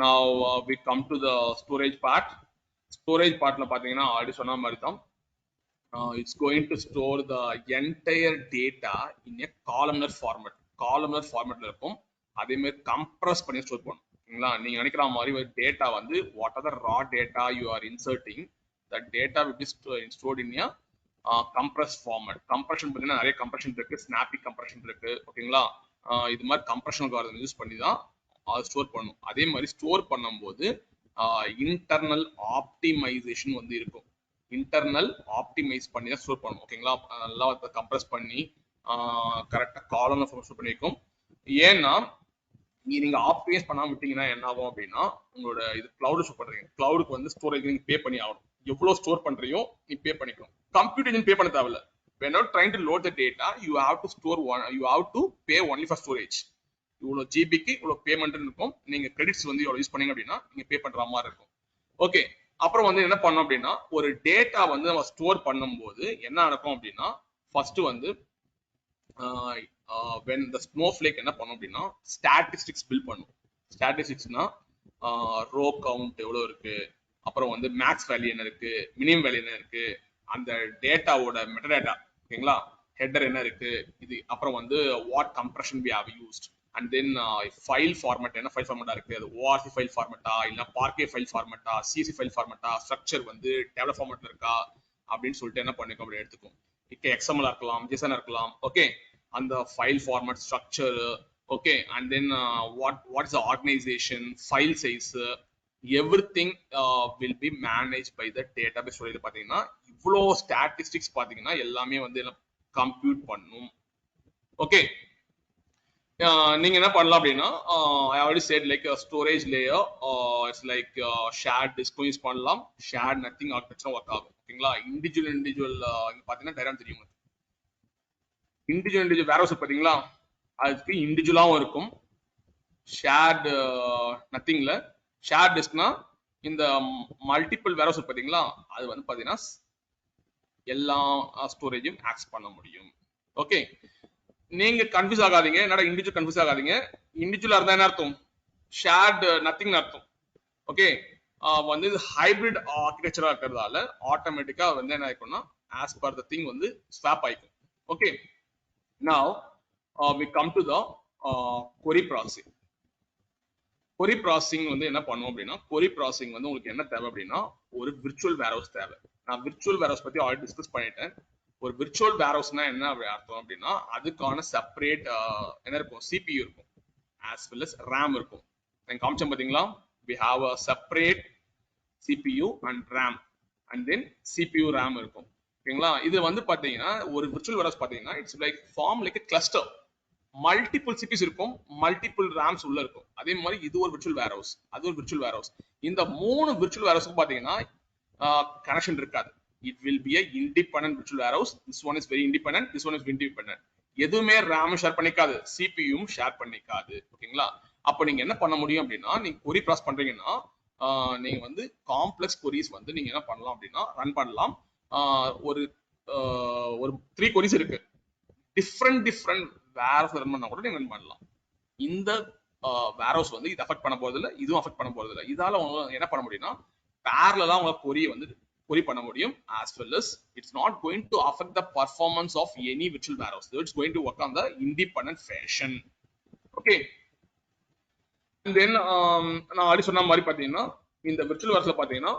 Now we come to the storage part. Storage part la pathina already sonna mari tham, it's going to store the entire data in a columnar format. Columnar format la irukum, adhe mari compress பண்ணி ஸ்டோர் பண்ணும். ஓகேங்களா, நீங்க நினைக்கிற மாதிரி ஒரு டேட்டா வந்து what are the raw data you are inserting, that data will be stored in a compressed format. compression பார்த்தீங்கன்னா நிறைய compression இருக்கு, snappy compression இருக்கு. ஓகேங்களா, இது மாதிரி compression algorithm யூஸ் பண்ணி தான் அது ஸ்டோர் பண்ணும். அதே மாதிரி ஸ்டோர் பண்ணும்போது இன்டர்னல் ஆப்டிமைசேஷன் வந்து இருக்கும். இன்டர்னல் ஆப்டிமைஸ் பண்ணி தான் ஸ்டோர் பண்ணும். ஓகேங்களா, நல்லா கம்ப்ரஸ் பண்ணி கரெக்டா காலம்ல ஸ்டோர் பண்ணி வைக்கும். ஏன்னா நீங்க ஆப்டிமைஸ் பண்ணாம விட்டீங்கன்னா என்ன ஆகும் அப்படின்னா, உங்களோட இது கிளவுட் ஸ்டோர் பண்றீங்க, கிளவுடுக்கு வந்து ஸ்டோரேஜ் நீங்க பே பண்ணி ஆகணும். எவ்வளவு ஸ்டோர் பண்றியோ நீ பே பண்ணிக்கணும். கம்ப்யூட்டர் பே பண்ண தேவையில்ல. whenever trying to load the data, you have to store one, you have to pay only for storage. இவ்வளோ ஜிபிக்கு இவ்வளோ பேமெண்ட் இருக்கும். நீங்க கிரெடிட்ஸ் வந்து இவ்வளோ யூஸ் பண்ணீங்க அப்படின்னா நீங்க பே பண்ற மாதிரி இருக்கும். ஓகே, அப்புறம் வந்து என்ன பண்ணோம் அப்படின்னா, ஒரு டேட்டா வந்து நம்ம ஸ்டோர் பண்ணும்போது என்ன நடக்கும் அப்படின்னா, ஃபர்ஸ்ட் வந்து when the snowflake என்ன பண்ணும் அப்படின்னா ஸ்டாட்டிஸ்டிக்ஸ் பில்ட் பண்ணும். ஸ்டாட்டிஸ்டிக்ஸ்னா ரோ கவுண்ட் எவ்வளோ இருக்கு, அப்புறம் வந்து மேக்ஸ் வேல்யூ என்ன இருக்கு, மினிமம் வேல்யூ என்ன இருக்கு, அந்த டேட்டாவோட மெட்டடேட்டா, ஓகேங்களா, ஹெட்டர் என்ன இருக்கு, இது அப்புறம் வந்து what compression we have used, and then file format என்ன ஃபைல் ஃபார்மேட்டா இருக்கு, அது ORC ஃபைல் ஃபார்மேட்டா இல்ல பார்கே ஃபைல் ஃபார்மேட்டா, CSV ஃபைல் ஃபார்மேட்டா, ஸ்ட்ரக்சர் வந்து டேபிள் ஃபார்மேட்ல இருக்கா அப்படின்னு சொல்லிட்டு என்ன பண்ணிக்கும் அப்படி எடுத்துக்கும். XML இருக்கலாம், JSON இருக்கலாம். ஓகே, அந்த file format, structure, okay, and then what is the organization, file size, everything will be managed by the database storage. பாத்தீங்கன்னா இவ்வளோ ஸ்டாட்டிஸ்டிக்ஸ் பாத்தீங்கன்னா எல்லாமே வந்து கம்ப்யூட் பண்ணும். ஓகே, நீங்க என்ன பண்ணலாம் அப்படின்னா I already said like a storage layer, it's like shared disk use பண்ணலாம், shared nothing architecture ஒர்க் ஆகும். ஓகேங்களா, இண்டிவிஜுவல் இங்க பாத்தீங்கன்னா டயக்ராம் தெரியும். இண்டிவிஜுவல் வேர் ஹவுஸ் பாத்தீங்களா, அதுக்கு இண்டிவிஜுவலாவும் இருக்கும், ஷேர்டு நத்திங்ல. ஷேர் டிஸ்க்னா இந்த மல்டிபிள் வேர் ஹவுஸ் பாத்தீங்களா, அது வந்து பாத்தீங்கன்னா எல்லா ஸ்டோரேஜும் ஆக்சஸ் பண்ண முடியும். ஓகே, நீங்க கன்ஃபியூஸ் ஆகாதீங்க, என்னடா இண்டிவிஜுவல் கன்ஃபியூஸ் ஆகாதீங்க. இண்டிவிஜுவலா இருந்தா என்ன அர்த்தம், ஷேர்டு நத்திங் அர்த்தம். ஓகே, வந்து இது ஹைபிரிட் ஆர்கிடெக்சரா இருக்கிறதால ஆட்டோமேட்டிக்கா வந்து என்ன ஆயிக்கும்னா ஆஸ் பர் த திங் வந்து ஸ்வாப் ஆயிக்கும். Okay, now we come to the query processing. query processing வந்து என்ன பண்ணுவோம் அப்படின்னா, query processing வந்து உங்களுக்கு என்ன தேவை அப்படின்னா ஒரு விர்ச்சுவல் வேர்ஹவுஸ் தேவை. நான் விர்ச்சுவல் வேர்ஹவுஸ் பத்தி ஆல்ரெடி டிஸ்கஸ் பண்ணிட்டேன். ஒரு விர்ச்சுவல் வேர்ஹவுஸ்னா என்ன அர்த்தம் அப்படின்னா அதுக்கான செப்பரேட் என்ன இருக்கும், CPU இருக்கும், as well as RAM இருக்கும். நான் காமிச்சேன் பாத்தீங்களா, we have a separate CPU and RAM and then CPU RAM இருக்கும். ஓகேங்களா, இது வந்து பாத்தீங்கன்னா ஒரு விர்ச்சுவல் வேர்ஹவுஸ் பாத்தீங்கன்னா it's like farm like a cluster, multiple CPUs இருக்கும், மல்டிபிள் ரேம்ஸ் உள்ள இருக்கும். அதே மாதிரி இது ஒரு விர்ச்சுவல் வேர்ஹவுஸ், அது ஒரு விர்ச்சுவல் வேர்ஹவுஸ். இந்த மூணு விர்ச்சுவல் வேர்ஹவுஸ்க்கு பாத்தீங்கன்னா கனெக்ஷன் இருக்காது. It will be a independent virtual warehouse. This one is very independent, this one is independent. எதுவுமே RAM ஷேர் பண்ணிக்காது, CPU ஷேர் பண்ணிக்காது. ஓகேங்களா, அப்ப நீங்க என்ன பண்ண முடியும் அப்படின்னா, நீங்க query process பண்றீங்கன்னா நீங்க வந்து காம்ப்ளெக்ஸ் queries வந்து நீங்க என்ன பண்ணலாம் அப்படின்னா ரன் பண்ணலாம். ஒரு 3 queries இருக்கு, டிஃப்ரெண்ட் வேர்ஹவுஸ் ரன் பண்ணா கூட நீங்க ரன் பண்ணலாம். இந்த வேர்ஹவுஸ் வந்து இது அஃபெக்ட் பண்ண போறது இல்ல, இதுவும் அஃபெக்ட் பண்ண போறது இல்ல. இதால என்ன பண்ண முடியும்னா parallel உங்க query வந்து query பண்ண முடியும், as well as it's not going to affect the performance of any virtual warehouse. So it's going to work on the independent fashion. Okay, and then நான் ஆல்ரெடி சொன்ன மாதிரி பாத்தீங்கன்னா இந்த விர்ச்சுவல் வேர்ஹவுஸ்ல பாத்தீங்கன்னா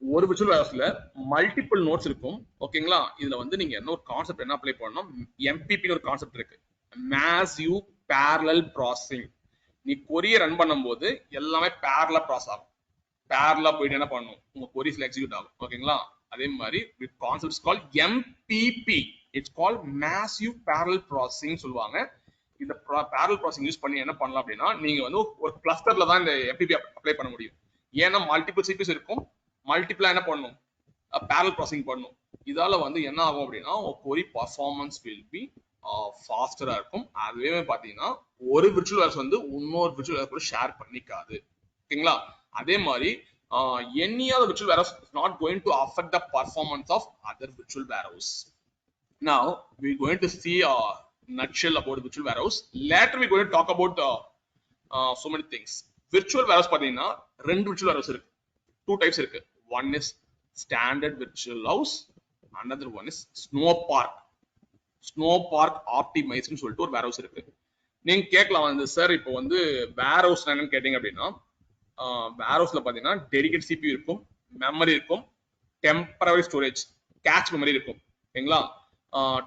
ஒரு விர்ச்சுவல் வேர்ஹவுஸ்ல மல்டிபிள் நோட்ஸ் இருக்கும். ஓகேங்களா, இதுல வந்து நீங்க என்ன ஒரு கான்செப்ட் என்ன அப்ளை பண்ணணும், MPP ஒரு கான்செப்ட் இருக்கு, massive parallel processing. நீ query ரன் பண்ணும்போது எல்லாமே parallel process ஆகும், parallel போயிட்டு என்ன பண்ணணும் உங்க queries எக்ஸிக்யூட் ஆகும். ஓகேங்களா, அதே மாதிரி concept is called MPP, it's called massive parallel processing சொல்லுவாங்க. இந்த parallel processing யூஸ் பண்ணி என்ன பண்ணலாம் அப்படின்னா நீங்க வந்து ஒரு கிளஸ்டர்ல தான் இந்த MPP அப்ளை பண்ண முடியும். ஏன்னா மல்டிபிள் சிபிஸ் இருக்கும், மல்டிபிளா என்ன பண்ணணும் parallel processing பண்ணணும். இதால வந்து என்ன ஆகும் அப்படின்னா query performance will be ஃபாஸ்டரா இருக்கும். அதுவே பாத்தீங்கன்னா ஒரு விர்ச்சுவல் வேர்ஹவுஸ் வந்து இன்னொரு விர்ச்சுவல் வேர்ஹவுஸ் கூட ஷேர் பண்ணிக்காது. ஓகேங்களா, அதே மாதிரி any other virtual warehouse is not going to affect the performance of other virtual warehouse. Now we're going to see a nutshell about virtual warehouse. Later we're going to talk about so many things. Virtual warehouse பாத்தீங்கன்னா ரெண்டு virtual warehouse இருக்கு, 2 types இருக்கு. One is standard virtual house, another one is Snowpark. Snowpark optimized னு சொல்லிட்டு ஒரு warehouse இருக்கு. நீங்க கேட்கலாம் வந்து சார் இப்போ வந்து warehouse என்னன்னு கேட்டீங்க அப்படின்னா warehouse-ல பாத்தீங்கன்னா டெடிகேட் CPU இருக்கும், மெமரி இருக்கும், டெம்பரரி ஸ்டோரேஜ் கேட்ச் மெமரி இருக்கும். ஓகேங்களா,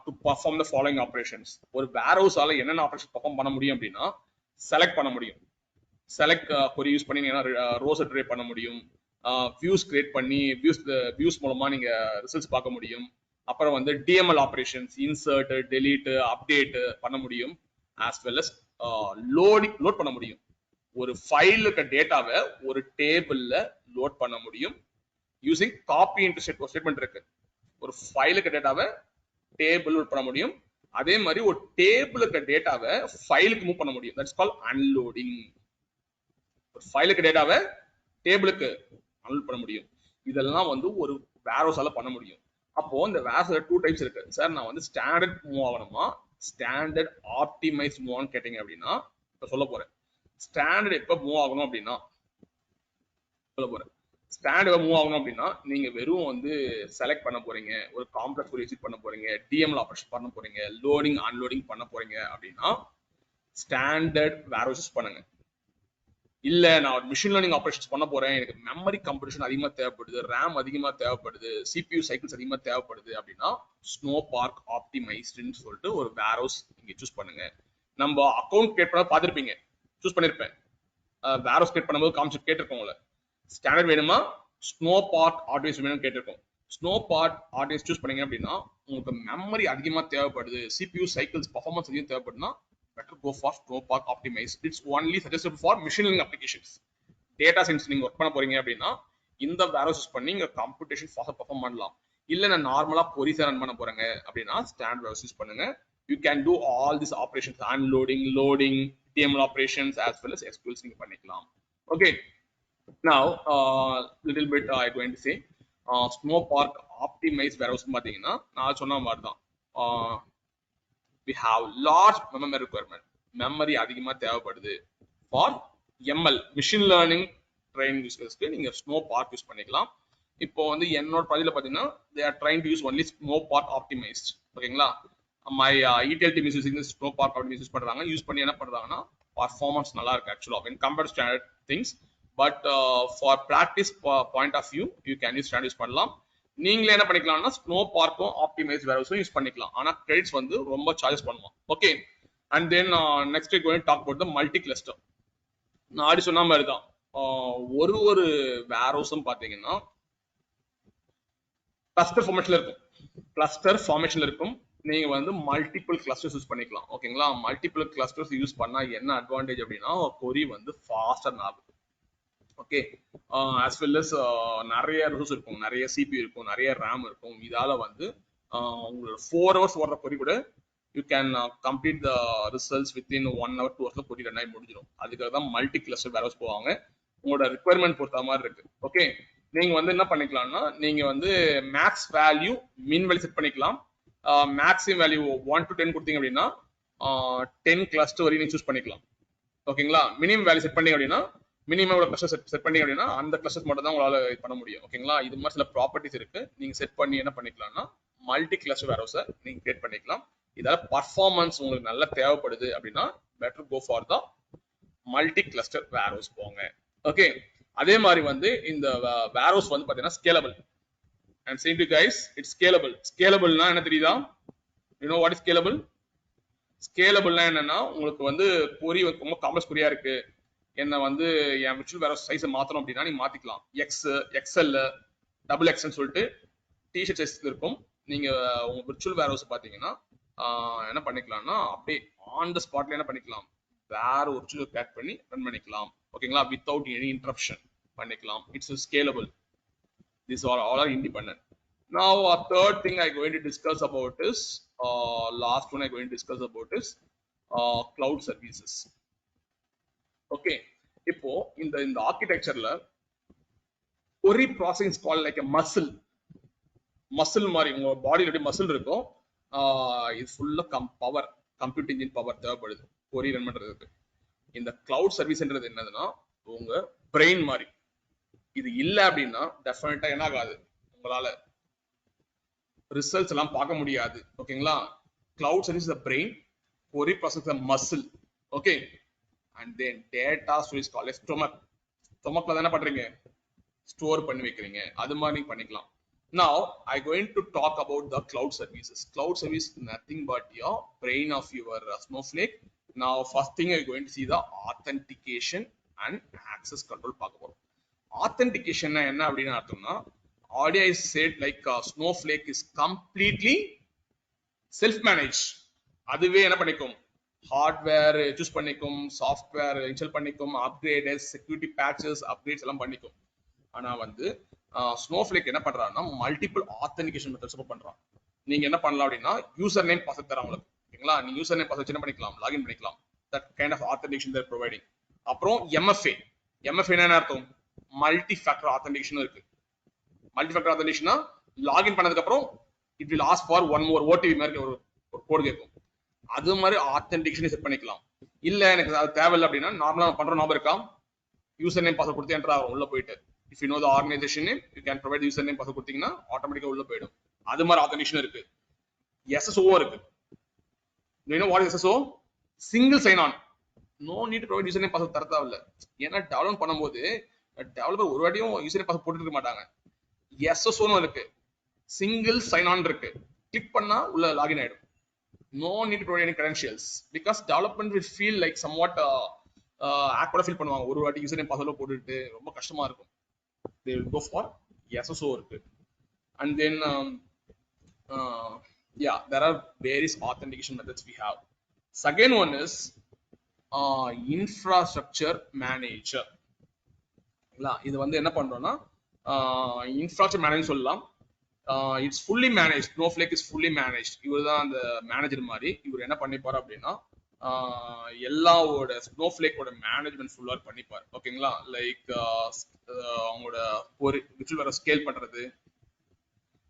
to perform the following operations. ஒரு வேர்ஹவுஸால என்னென்ன ஆபரேஷன் பர்ஃபார்ம் பண்ண முடியும் அப்படின்னா செலக்ட் பண்ண முடியும், செலக்ட் query யூஸ் பண்ணி நீங்க ரோஸ் ட்ரேட் பண்ண முடியும், வியூஸ் கிரியேட் பண்ணி வியூஸ் மூலமா நீங்க ரிசல்ட்ஸ் பார்க்க முடியும். அப்புறம் வந்து DML operations, insert, delete, update பண்ண முடியும், as well as லோட் பண்ண முடியும். ஒரு ஃபைல் இருக்க டேட்டாவை ஒரு டேபிள்ல லோட் பண்ண முடியும் யூசிங் காப்பி இன்டு ஸ்டேட்மெண்ட் இருக்கு. ஒரு ஃபைல் இருக்க டேட்டாவை டேபிள் லோட் பண்ண முடியும், அதே மாதிரி ஒரு டேபிள் இருக்க டேட்டாவை ஃபைலுக்கு மூவ் பண்ண முடியும். That's called unloading. ஒரு ஃபைல் இருக்க டேட்டாவை டேபிளுக்கு அன்லோட் பண்ண முடியும். இதெல்லாம் வந்து ஒரு வேர்ஹவுஸால பண்ண முடியும். அப்போ இந்த வேர்ஹவுஸ்ல 2 டைப்ஸ் இருக்கு. சார் நான் வந்து ஸ்டாண்டர்ட் மூவ் ஆகணுமா, ஸ்டாண்டர்ட் ஆப்டிமைஸ் மூவ் ஆகணும் கேட்டீங்க அப்படின்னா இப்ப சொல்ல போறேன். ஸ்டாண்டர்ட் எப்ப மூவ் ஆகணும் அப்படின்னா சொல்ல போறேன். ஸ்டாண்டர்ட் மூவ் ஆகணும் அப்படின்னா நீங்க வெறும் வந்து செலக்ட் பண்ண போறீங்க, ஒரு காம்ப்ளெக்ஸ் query எக்ஸிக்யூட் பண்ண போறீங்க, DML ஆபரேஷன் பண்ண போறீங்க, லோடிங் அன்லோடிங் பண்ண போறீங்க அப்படின்னா ஸ்டாண்டர்ட் வேர்ஹவுஸ் பண்ணுங்க. இல்ல நான் ஒரு மிஷின் லேர்னிங் ஆபரேஷன்ஸ் பண்ண போறேன், எனக்கு மெமரி கம்ப்யூட்டேஷன் அதிகமா தேவைப்படுது, ரேம் அதிகமா தேவைப்படுது, சிபியூ சைக்கிள்ஸ் அதிகமா தேவைப்படுது அப்படின்னா ஸ்னோபார்க் ஆப்டிமைஸ்ட்னு சொல்லிட்டு ஒரு வேர்ஹவுஸ் நீங்க சூஸ் பண்ணுங்க. நம்ம அக்கௌண்ட் கிரியேட் பண்ண பார்த்திருப்பீங்க, சூஸ் பண்ணிருப்பேன். வேர்ஹவுஸ் கிரியேட் பண்ணும்போது காமிச்சு கேட்டிருக்கோம்ல, ஸ்டாண்டர்ட் வேணுமா ஸ்னோபார்க் ஆர்டிஎஸ் வேணும்னு கேட்டிருக்கோம். ஸ்னோபார்க் ஆர்டிஎஸ் சூஸ் பண்ணீங்க அப்படின்னா உங்களுக்கு மெமரி அதிகமா தேவைப்படுது, சிபியூ சைக்கிள்ஸ் பர்ஃபார்மன்ஸ் அதிகம் தேவைப்படுதுன்னா better go for Snowpark Optimize. It's only suggested for machine learning applications. Data science நீங்க ஒர்க் பண்ண போறீங்க அப்படின்னா இந்த வேர்ஹவுஸ் யூஸ் பண்ணி நீங்க கம்ப்யூட்டேஷன் ஃபாஸ்டா பெர்ஃபார்ம் பண்ணலாம். இல்ல நான் நார்மலா queries ரன் பண்ண போறேங்க அப்படின்னா ஸ்டாண்டர்ட் வேர்ஹவுஸ் யூஸ் பண்ணுங்க. You can do all these operations, unloading, loading, TML operations as well as SQLs நீங்க பண்ணிக்கலாம். Okay. Now little bit I'm going to say Snowpark Optimize warehouse பாத்தீங்கன்னா நான் சொன்ன மாதிரி தான். We have large memory requirement. Memory அதிகமா தேவைப்படுது for ML machine learning training use cases நீங்க Snowpark யூஸ் பண்ணிக்கலாம். இப்போ வந்து என்னோட ப்ராஜெக்ட்ல பாத்தீங்கன்னா they are trying to use only Snowpark optimized. ஓகேங்களா? my ETL team is using this Snowpark optimized use பண்றாங்க. யூஸ் பண்ணி என்ன பண்றாங்கன்னா performance நல்லா இருக்கு actually when compared to standard things, but for practice point of view you can use standard use பண்ணலாம். நீங்களே என்ன பண்ணிக்கலாம்னா ஸ்னோபார்க்கும் ஆப்டிமைஸ் வேர்ஹவுஸும் யூஸ் பண்ணிக்கலாம். ஆனா கிரெடிட்ஸ் வந்து ரொம்ப சார்ஜஸ் பண்ணுவோம். Okay, and then next going talk about the multi cluster. நான் ஆடி சொன்ன மாதிரி தான் ஒரு வேர்ஹவுஸும் பாத்தீங்கன்னா கிளஸ்டர் ஃபார்மேஷன்ல இருக்கும். நீங்க வந்து மல்டிபிள் கிளஸ்டர்ஸ் யூஸ் பண்ணிக்கலாம். ஓகேங்களா? மல்டிபிள் கிளஸ்டர்ஸ் யூஸ் பண்ணா என்ன அட்வான்டேஜ் அப்படின்னா கொரி வந்து ஃபாஸ்டா ஆகும். ஓகே, as well as நிறைய ரிசோர்ஸ் இருக்கும், நிறைய சிபி இருக்கும், நிறைய ரேம் இருக்கும். இதால வந்து உங்களுக்கு 4 hours ஓடுற கொரி கூட you can complete the results within 1 hour 2 hours query run ஆகி முடிஞ்சிடும். அதுக்காக தான் மல்டி கிளஸ்டர் வேர்ஹவுஸ் போவாங்க. உங்களோட ரிக்வயர்மெண்ட் பொறுத்த மாதிரி இருக்கு. ஓகே, நீங்க வந்து என்ன பண்ணிக்கலாம்னா நீங்க வந்து மேக்ஸ் வேல்யூ மின் வேல்யூ செட் பண்ணிக்கலாம். மேக்ஸிமம் வேல்யூ 1 to 10 கொடுத்தீங்க அப்படின்னா 10 கிளஸ்டர் வரையும் நீங்க சூஸ் பண்ணிக்கலாம். ஓகேங்களா? மினிமம் வேல்யூ செட் பண்ணீங்க அப்படின்னா மினிமம் கிளஸ்டர் செட் பண்ணீங்க அப்படின்னா அந்த கிளஸ்டர் மட்டும் தான் உங்களால பண்ண முடியும். ஓகேங்களா? இது மாதிரி சில ப்ராப்பர்ட்டிஸ் இருக்கு. நீங்க செட் பண்ணி என்ன பண்ணிக்கலாம்னா மல்டி கிளஸ்டர் வேர்ஹவுஸை நீங்க கிரியேட் பண்ணிக்கலாம். இதால பர்ஃபார்மன்ஸ் உங்களுக்கு நல்லா தேவைப்படுது அப்படின்னா better go for the multi cluster warehouse போங்க. ஓகே, அதே மாதிரி வந்து இந்த வேர்ஹவுஸ் வந்து பாத்தீங்கன்னா scalable. And same to guys, it's scalable. ஸ்கேலபிள்னா என்ன தெரியுதா? You know what is scalable? ஸ்கேலபிள்னா என்னன்னா உங்களுக்கு வந்து கொரி ரொம்ப காம்ப்ளெக்ஸ் கொரியா இருக்கு, என்ன வந்து என் விர்ச்சுவல் வேர்ஹவுஸ் சைஸை மாத்தணும் அப்படின்னா நீங்க மாத்திக்கலாம். எக்ஸ்எல் டபுள் எக்ஸ்ன்னு சொல்லிட்டு டிஷர்ட் சைஸ் இருக்கும். நீங்க உங்க விர்ச்சுவல் வேர்ஹவுஸ் பாத்தீங்கன்னா என்ன பண்ணிக்கலாம்னா அப்படியே ஆன் த ஸ்பாட்ல என்ன பண்ணிக்கலாம், வேற ஒரு விர்ச்சுவல் கிரியேட் பண்ணி ரன் பண்ணிக்கலாம். ஓகேங்களா? வித்தவுட் எனி இன்டரப்ஷன் பண்ணிக்கலாம். It's scalable. These are all are independent. Now a third thing I'm going to discuss about is last one I'm going to discuss about is cloud services. Okay, இப்போ இந்த ஆர்கிடெக்சர்ல query processing call like a muscle மாதிரி உங்க பாடியில எப்படி மசில் இருக்கும், இது ஃபுல்லா பவர், கம்ப்யூட் இன்ஜின் பவர் தேவைப்படுது கொரி ரன் பண்றதுக்கு. இந்த கிளவுட் சர்வீஸ்ன்றது என்னதுன்னா உங்க பிரெயின் மாதிரி. இது இல்ல அப்படின்னா டெஃபினட்டா என்ன ஆகாது, உங்களால ரிசல்ட்ஸ் எல்லாம் பார்க்க முடியாது. ஓகேங்களா? Cloud service the brain, query process the muscle. Okay, and then data storage called as stomachல என்ன பண்றீங்க, ஸ்டோர் பண்ணி வைக்கிறீங்க. அது மாதிரி நீங்க பண்ணிக்கலாம். Now I going to talk about the cloud services. Cloud service nothing but your brain of your Snowflake. Now first thing you're going to see the authentication and access control பார்க்க போறோம். authentication என்ன அப்படினா அர்த்தம்னா already I said like Snowflake is completely self managed. அதுவே என்ன பண்ணிக்கும், ஹார்ட்வேர் சூஸ் பண்ணிக்கும், சாஃப்ட்வேர் இன்ஸ்டால் பண்ணிக்கும், அப்கிரேட்ஸ், செக்யூரிட்டி பேட்சஸ், அப்கிரேட்ஸ் எல்லாம் பண்ணிக்கும். ஆனா வந்து ஸ்னோஃப்ளேக் என்ன பண்றாங்கன்னா மல்டிபிள் ஆத்தென்டிகேஷன் மெத்தட்ஸ் பண்றான். நீங்க என்ன பண்ணலாம் அப்படின்னா யூசர் நேம் பாஸ்வேர்ட் தரேன் உங்களுக்கு. ஓகேங்களா? நீங்க யூசர் நேம் பாஸ்வேர்ட் என்ன பண்ணிக்கலாம், லாகின் பண்ணிக்கலாம். That kind of authentication they're providing. அப்புறம் எம்எஃப்ஏ என்ன அர்த்தம், மல்டி ஃபேக்டர் ஆத்தென்டிகேஷன் இருக்கு. மல்டி ஃபேக்டர் ஆத்தென்டிகேஷனா லாகின் பண்ணதுக்கு அப்புறம் it will ask for one more OTP மாதிரி ஒரு கோட் கேட்கும். அது மாதிரி ஆத்தென்டிகேஷன் செட் பண்ணிக்கலாம். இல்ல எனக்கு அது தேவையில்லை அப்படின்னா நார்மலா பண்ற ஞாபகம் இருக்கா, யூசர் நேம் பாஸ்வேர்ட் கொடுத்து என்டர் ஆகும் உள்ள போயிட்டு. If you know the organisation name you can provide user name password கொடுத்தீங்கன்னா ஆட்டோமேட்டிக்கா உள்ள போயிடும். அது மாதிரி ஆத்தென்டிகேஷன் இருக்கு. எஸ்எஸ்ஓ இருக்கு. You know what is SSO? Single sign on. No need provide user name password தரதா இல்ல. ஏன்னா டெவலப் பண்ணும்போது டெவலப்பர் ஒரு வாட்டியும் யூசர் நேம் பாஸ்வேர்ட் போட்டு இருக்க மாட்டாங்க. SSO இருக்கு, சிங்கிள் சைன் ஆன் இருக்கு, கிளிக் பண்ணா உள்ள லாகின் ஆயிடும். No need to provide any credentials because development will feel like somewhat awkward feel பண்ணுவாங்க. ஒரு வாட்டி யூசர் நேம் பாஸ்வேர்ட் போட்டுட்டு ரொம்ப கஷ்டமா இருக்கும். They will go for SSO இருக்கு. And then yeah, there are various authentication methods we have. Second one is infrastructure manager. இது வந்து என்ன பண்றோம்னா இன்ஃப்ராஸ்ட்ரக்சர் மேனேஜ் சொல்லலாம். It's fully manage. Snowflake is fully manage. இவர் தான் அந்த மேனேஜர் மாதிரி. இவர் என்ன பண்ணிப்பார் அப்படின்னா எல்லாவோட ஸ்னோஃப்ளேக்கோட மேனேஜ்மெண்ட் ஃபுல்லா பண்ணிப்பார். ஓகேங்களா? லைக் அவங்களோட ஒரு விர்ச்சுவல் வேர் ஸ்கேல் பண்றது,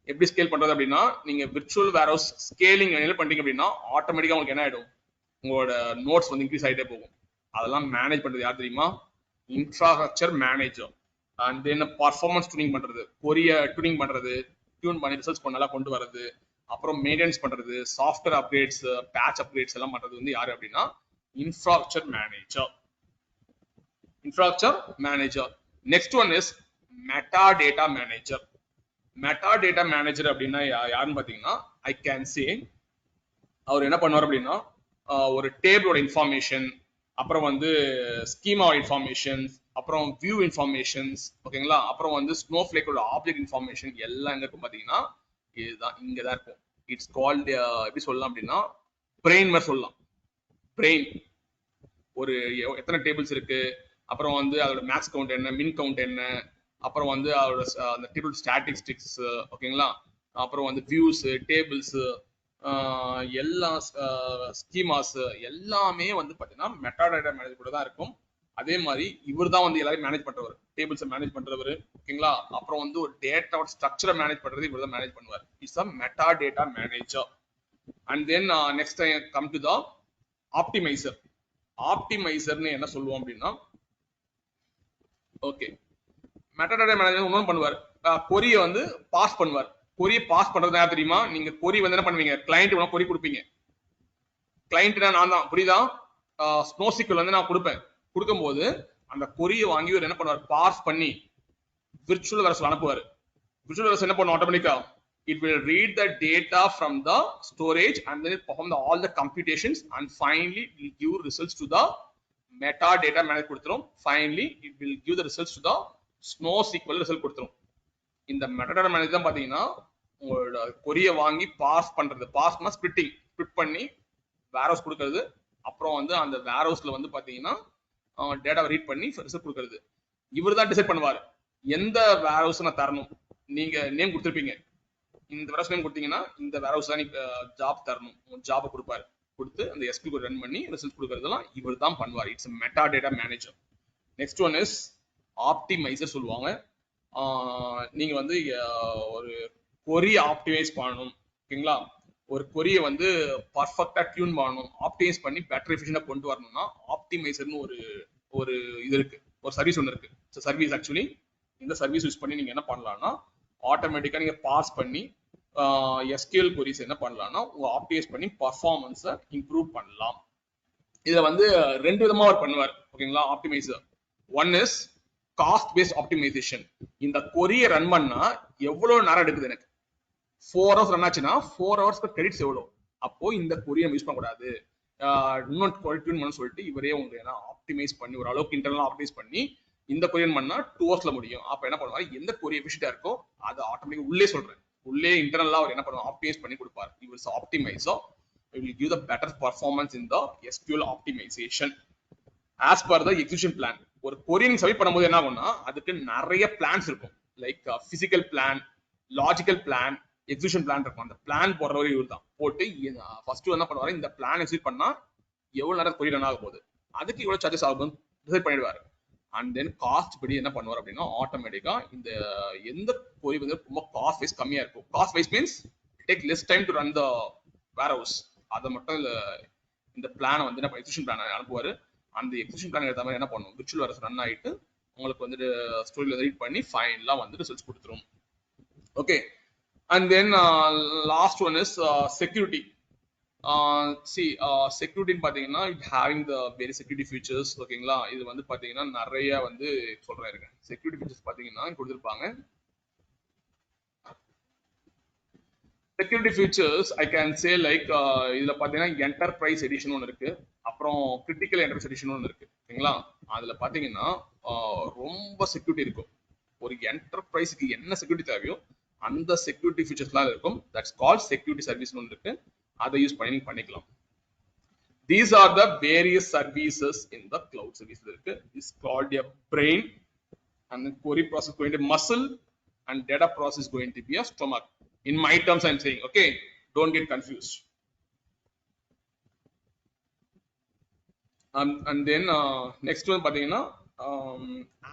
எப்படி ஸ்கேல் பண்றது அப்படின்னா நீங்க விர்ச்சுவல் வேர் ஹவுஸ் ஸ்கேலிங் என்ன பண்றீங்க அப்படின்னா ஆட்டோமேட்டிக்கா உங்களுக்கு என்ன ஆயிடும், உங்களோட நோட்ஸ் வந்து இன்க்ரீஸ் ஆகிட்டே போகும். அதெல்லாம் மேனேஜ் பண்றது யார் தெரியுமா? Infrastructure manager. And then performance tuning பண்றது, கொரிய டியூனிங் பண்றது, டியூன் பண்ணி ரிசல்ட்ஸ் நல்லா கொண்டு வரது, அப்புறம் மெயின்டெனன்ஸ் பண்றது, சாஃப்ட்வேர் அப்டேட்ஸ், பேட்ச் அப்டேட்ஸ் எல்லாம் பண்றது வந்து யாரு அப்படின்னா infrastructure manager. Infrastructure manager. Next one is meta data manager. Meta data manager அப்படின்னா யாருன்னு பாத்தீங்கன்னா ஐ கேன் சே அவர் என்ன பண்ணுவார் அப்படின்னா ஒரு டேபிளோட இன்ஃபர்மேஷன், அப்புறம் வந்து ஸ்கீமா இன்ஃபர்மேஷன்ஸ், அப்புறம் வியூ இன்ஃபர்மேஷன்ஸ், ஓகேங்களா, அப்புறம் வந்து ஸ்னோஃப்ளேக்கோட ஆப்ஜெக்ட் இன்ஃபர்மேஷன் எல்லாம் எங்க இருக்கும் பாத்தீங்கன்னா இதுதான், இங்கதான் இருக்கும். இட்ஸ் கால்ட் எப்படி சொல்லலாம் அப்படின்னா பிரெயின் மாதிரி சொல்லலாம். பிரெயின் ஒரு எத்தனை டேபிள்ஸ் இருக்கு, அப்புறம் வந்து அதோட மேக்ஸ் கவுண்ட் என்ன, மின் கவுண்ட் என்ன, அப்புறம் வந்து அதோட அந்த டேபிள் ஸ்டாட்டிஸ்டிக்ஸ், ஓகேங்களா, அப்புறம் வந்து வியூஸ், டேபிள்ஸ், எல்லா ஸ்கீமாஸ் எல்லாமே வந்து பாத்தீங்கன்னா மெட்டா டேட்டா மேனேஜ் கூட தான் இருக்கும். அதே மாதிரி இவர் தான் வந்து எல்லாரும் மேனேஜ் பண்றவர், டேபிள்ஸை மேனேஜ் பண்றவர், ஓகேங்களா. அப்புறம் வந்து ஒரு டேட்டாவோட ஸ்ட்ரக்சரை மேனேஜ் பண்றது இவர் தான் மேனேஜ் பண்ணுவார். It's a meta data manager. And then next come to the optimiser. ஆப்டிமைசர்னு என்ன சொல்லுவோம் அப்படின்னா ஓகே மெட்டா டேட்டா மேனேஜர் ஒன்றும் பண்ணுவார், கொரியை வந்து பாஸ் பண்ணுவார். கொரியை பாஸ் பண்றது யார் தெரியுமா? நீங்க கொரி வந்து என்ன பண்ணுவீங்க, கிளைண்ட் கொரி கொடுப்பீங்க. கிளைண்ட்னா நான் தான், புரியுதா? ஸ்னோசிக்கல் வந்து நான் கொடுப்பேன். கொடுக்கும்போது அந்த கொரியை வாங்கி ஒரு என்ன பண்ணுவார், பாஸ் பண்ணி விர்ச்சுவல் வேர்ஸ்ல அனுப்புவார். விர்ச்சுவல் வேர்ஸ் என்ன பண்ணும், ஆட்டோமேட்டிக்கா it will read the data from the storage and then it perform all the computations and finally it will give results to the metadata manager கொடுத்துரும். Finally it will give the results to the snowsql result கொடுத்துரும். இந்த மெட்டாடேட்டா மேனேஜர் தான் பாத்தீங்கன்னா உங்களோட கொரியை வாங்கி பாஸ் பண்றது. பாஸ்னா ஸ்பிளிட்டிங், ஸ்பிளிட் பண்ணி வேர் ஹவுஸ் கொடுக்கறது, அப்புறம் வந்து அந்த வேர் ஹவுஸ்ல வந்து பாத்தீங்கன்னா டேட்டாவை ரீட் பண்ணி ரிசல்ட் கொடுக்கறது. இவர் தான் டிசைட் பண்ணுவார் எந்த வேர் ஹவுஸ் நான் தரணும். நீங்க நேம் கொடுத்துருப்பீங்க, இந்த வேர் ஹவுஸ் நேம் கொடுத்தீங்கன்னா இந்த வேர் ஹவுஸ் தான் நீங்க ஜாப் தரணும், ஜாபை கொடுப்பாரு. கொடுத்து அந்த எஸ்கியூ ரன் பண்ணி ரிசல்ட் கொடுக்கறதெல்லாம் இவர் தான் பண்ணுவார். It's meta data manager. Next one is optimiser சொல்லுவாங்க. நீங்க வந்து ஒரு கொரியை ஆப்டிமைஸ் பண்ணணும், ஓகேங்களா, ஒரு கொரியை வந்து பர்ஃபெக்டா டியூன் பண்ணணும், ஆப்டிமைஸ் பண்ணி பெட்டர் எஃபிஷியன்டா கொண்டு வரணும்னா ஆப்டிமைசர்னு ஒரு இது இருக்கு, ஒரு சர்வீஸ் ஒன்று இருக்கு. சர்வீஸ் ஆக்சுவலி இந்த சர்வீஸ் யூஸ் பண்ணி நீங்க என்ன பண்ணலாம்னா ஆட்டோமேட்டிக்கா நீங்க பாஸ் பண்ணி எஸ்கியூஎல் கொரிஸ் என்ன பண்ணலாம்னா உங்க ஆப்டிமைஸ் பண்ணி பர்ஃபார்மன்ஸை இம்ப்ரூவ் பண்ணலாம். இதுல வந்து ரெண்டு விதமா அவர் பண்ணுவார், ஓகேங்களா, optimiser. One is cost based optimisation. இந்த கொரியை ரன் பண்ணா எவ்வளவு நேரம் எடுக்குது, எனக்கு 4 hours ரன் ஆச்சுன்னா 4 hours கிரெடிட்ஸ் எவ்வளவு, அப்போ இந்த கொரியை யூஸ் பண்ணக்கூடாது, இன்னொரு டியூன் பண்ண சொல்லிட்டு இவரே உங்களுக்கு ஆப்டிமைஸ் பண்ணி ஒரு அளவுக்கு இன்டர்னலா ஆப்டிமைஸ் பண்ணி இந்த கொரியன் பண்ணா 2 hours முடியும். அப்ப என்ன பண்ணுவாரு, எந்த கொரிய எஃபிஷியன்ட்டா இருக்கோ அதை ஆட்டோமேட்டிக்கா உள்ளே சொல்றேன், உள்ளே இன்டர்னலா அவர் என்ன பண்ணுவார், ஆப்டிமைஸ் பண்ணி கொடுப்பார். இவர் optimizer will give the better performance in the SQL optimization as per the execution plan. ஒரு கொரியன் சப்மிட் பண்ணும்போது என்ன ஆகும்னா அதுக்கு நிறைய பிளான்ஸ் இருக்கும், like physical plan, logical plan, execution plan இருக்கும். அந்த பிளான் போடுறவரை இவர் தான் போட்டு ஃபர்ஸ்ட் என்ன பண்ணுவாரு, இந்த பிளான் எக்ஸிக்யூட் பண்ணா எவ்வளவு நேரம் கொரியன் ரன் ஆக போகுது, அதுக்கு எவ்வளவு சார்ஜஸ் ஆகும் டிசைட் பண்ணிடுவாரு. அண்ட் தென் காஸ்ட் படி என்ன பண்ணுவார் அப்படின்னா ஆட்டோமேட்டிக்கா இந்த எந்த கொரி வந்து ரொம்ப காஸ்ட் வைஸ் கம்மியா இருக்கும், cost wise means take less time to run the warehouse, அதை மட்டும் இந்த பிளானை வந்து என்ன எக்ஸிகியூஷன் பிளான் அனுப்புவாரு. அந்த எக்ஸிகியூஷன் பிளான் ஏற்ற மாதிரி என்ன பண்ணுவோம், விர்ச்சுவல் வேர் ஹவுஸ் ரன் ஆகிட்டு உங்களுக்கு வந்துட்டு ஸ்டோரியில ரீட் பண்ணி ஃபைனலா வந்து ரிசல்ட்ஸ் கொடுத்துரும். Okay. And then last one is security. Security பாத்தீங்கன்னா it having the very security features ஓகேங்களா. இது வந்து பாத்தீங்கன்னா நிறைய வந்து சொல்றேன் இருக்கேன். செக்யூரிட்டி ஃபீச்சர்ஸ் பாத்தீங்கன்னா கொடுத்துருப்பாங்க. Security features I can say like இதுல பாத்தீங்கன்னா என்டர்பிரைஸ் எடிஷன் ஒன்று இருக்கு, அப்புறம் கிரிட்டிக்கல் என்டர்பிரைஸ் எடிஷன் ஒன்று இருக்கு ஓகேங்களா. அதுல பாத்தீங்கன்னா ரொம்ப செக்யூரிட்டி இருக்கும். ஒரு என்டர்பிரைஸ்க்கு என்ன செக்யூரிட்டி தேவையோ அந்த செக்யூரிட்டி ஃபீச்சர்ஸ்லாம் இருக்கும். தட்ஸ் கால்ட் செக்யூரிட்டி சர்வீஸ் ஒன்று இருக்கு, அதை யூஸ் பண்ணி பண்ணிக்கலாம். These are the various services in the cloud service. It's called a brain, and the query process going to muscle, and data process going to be a stomach. In my terms, I'm saying, okay, don't get confused. And then next one,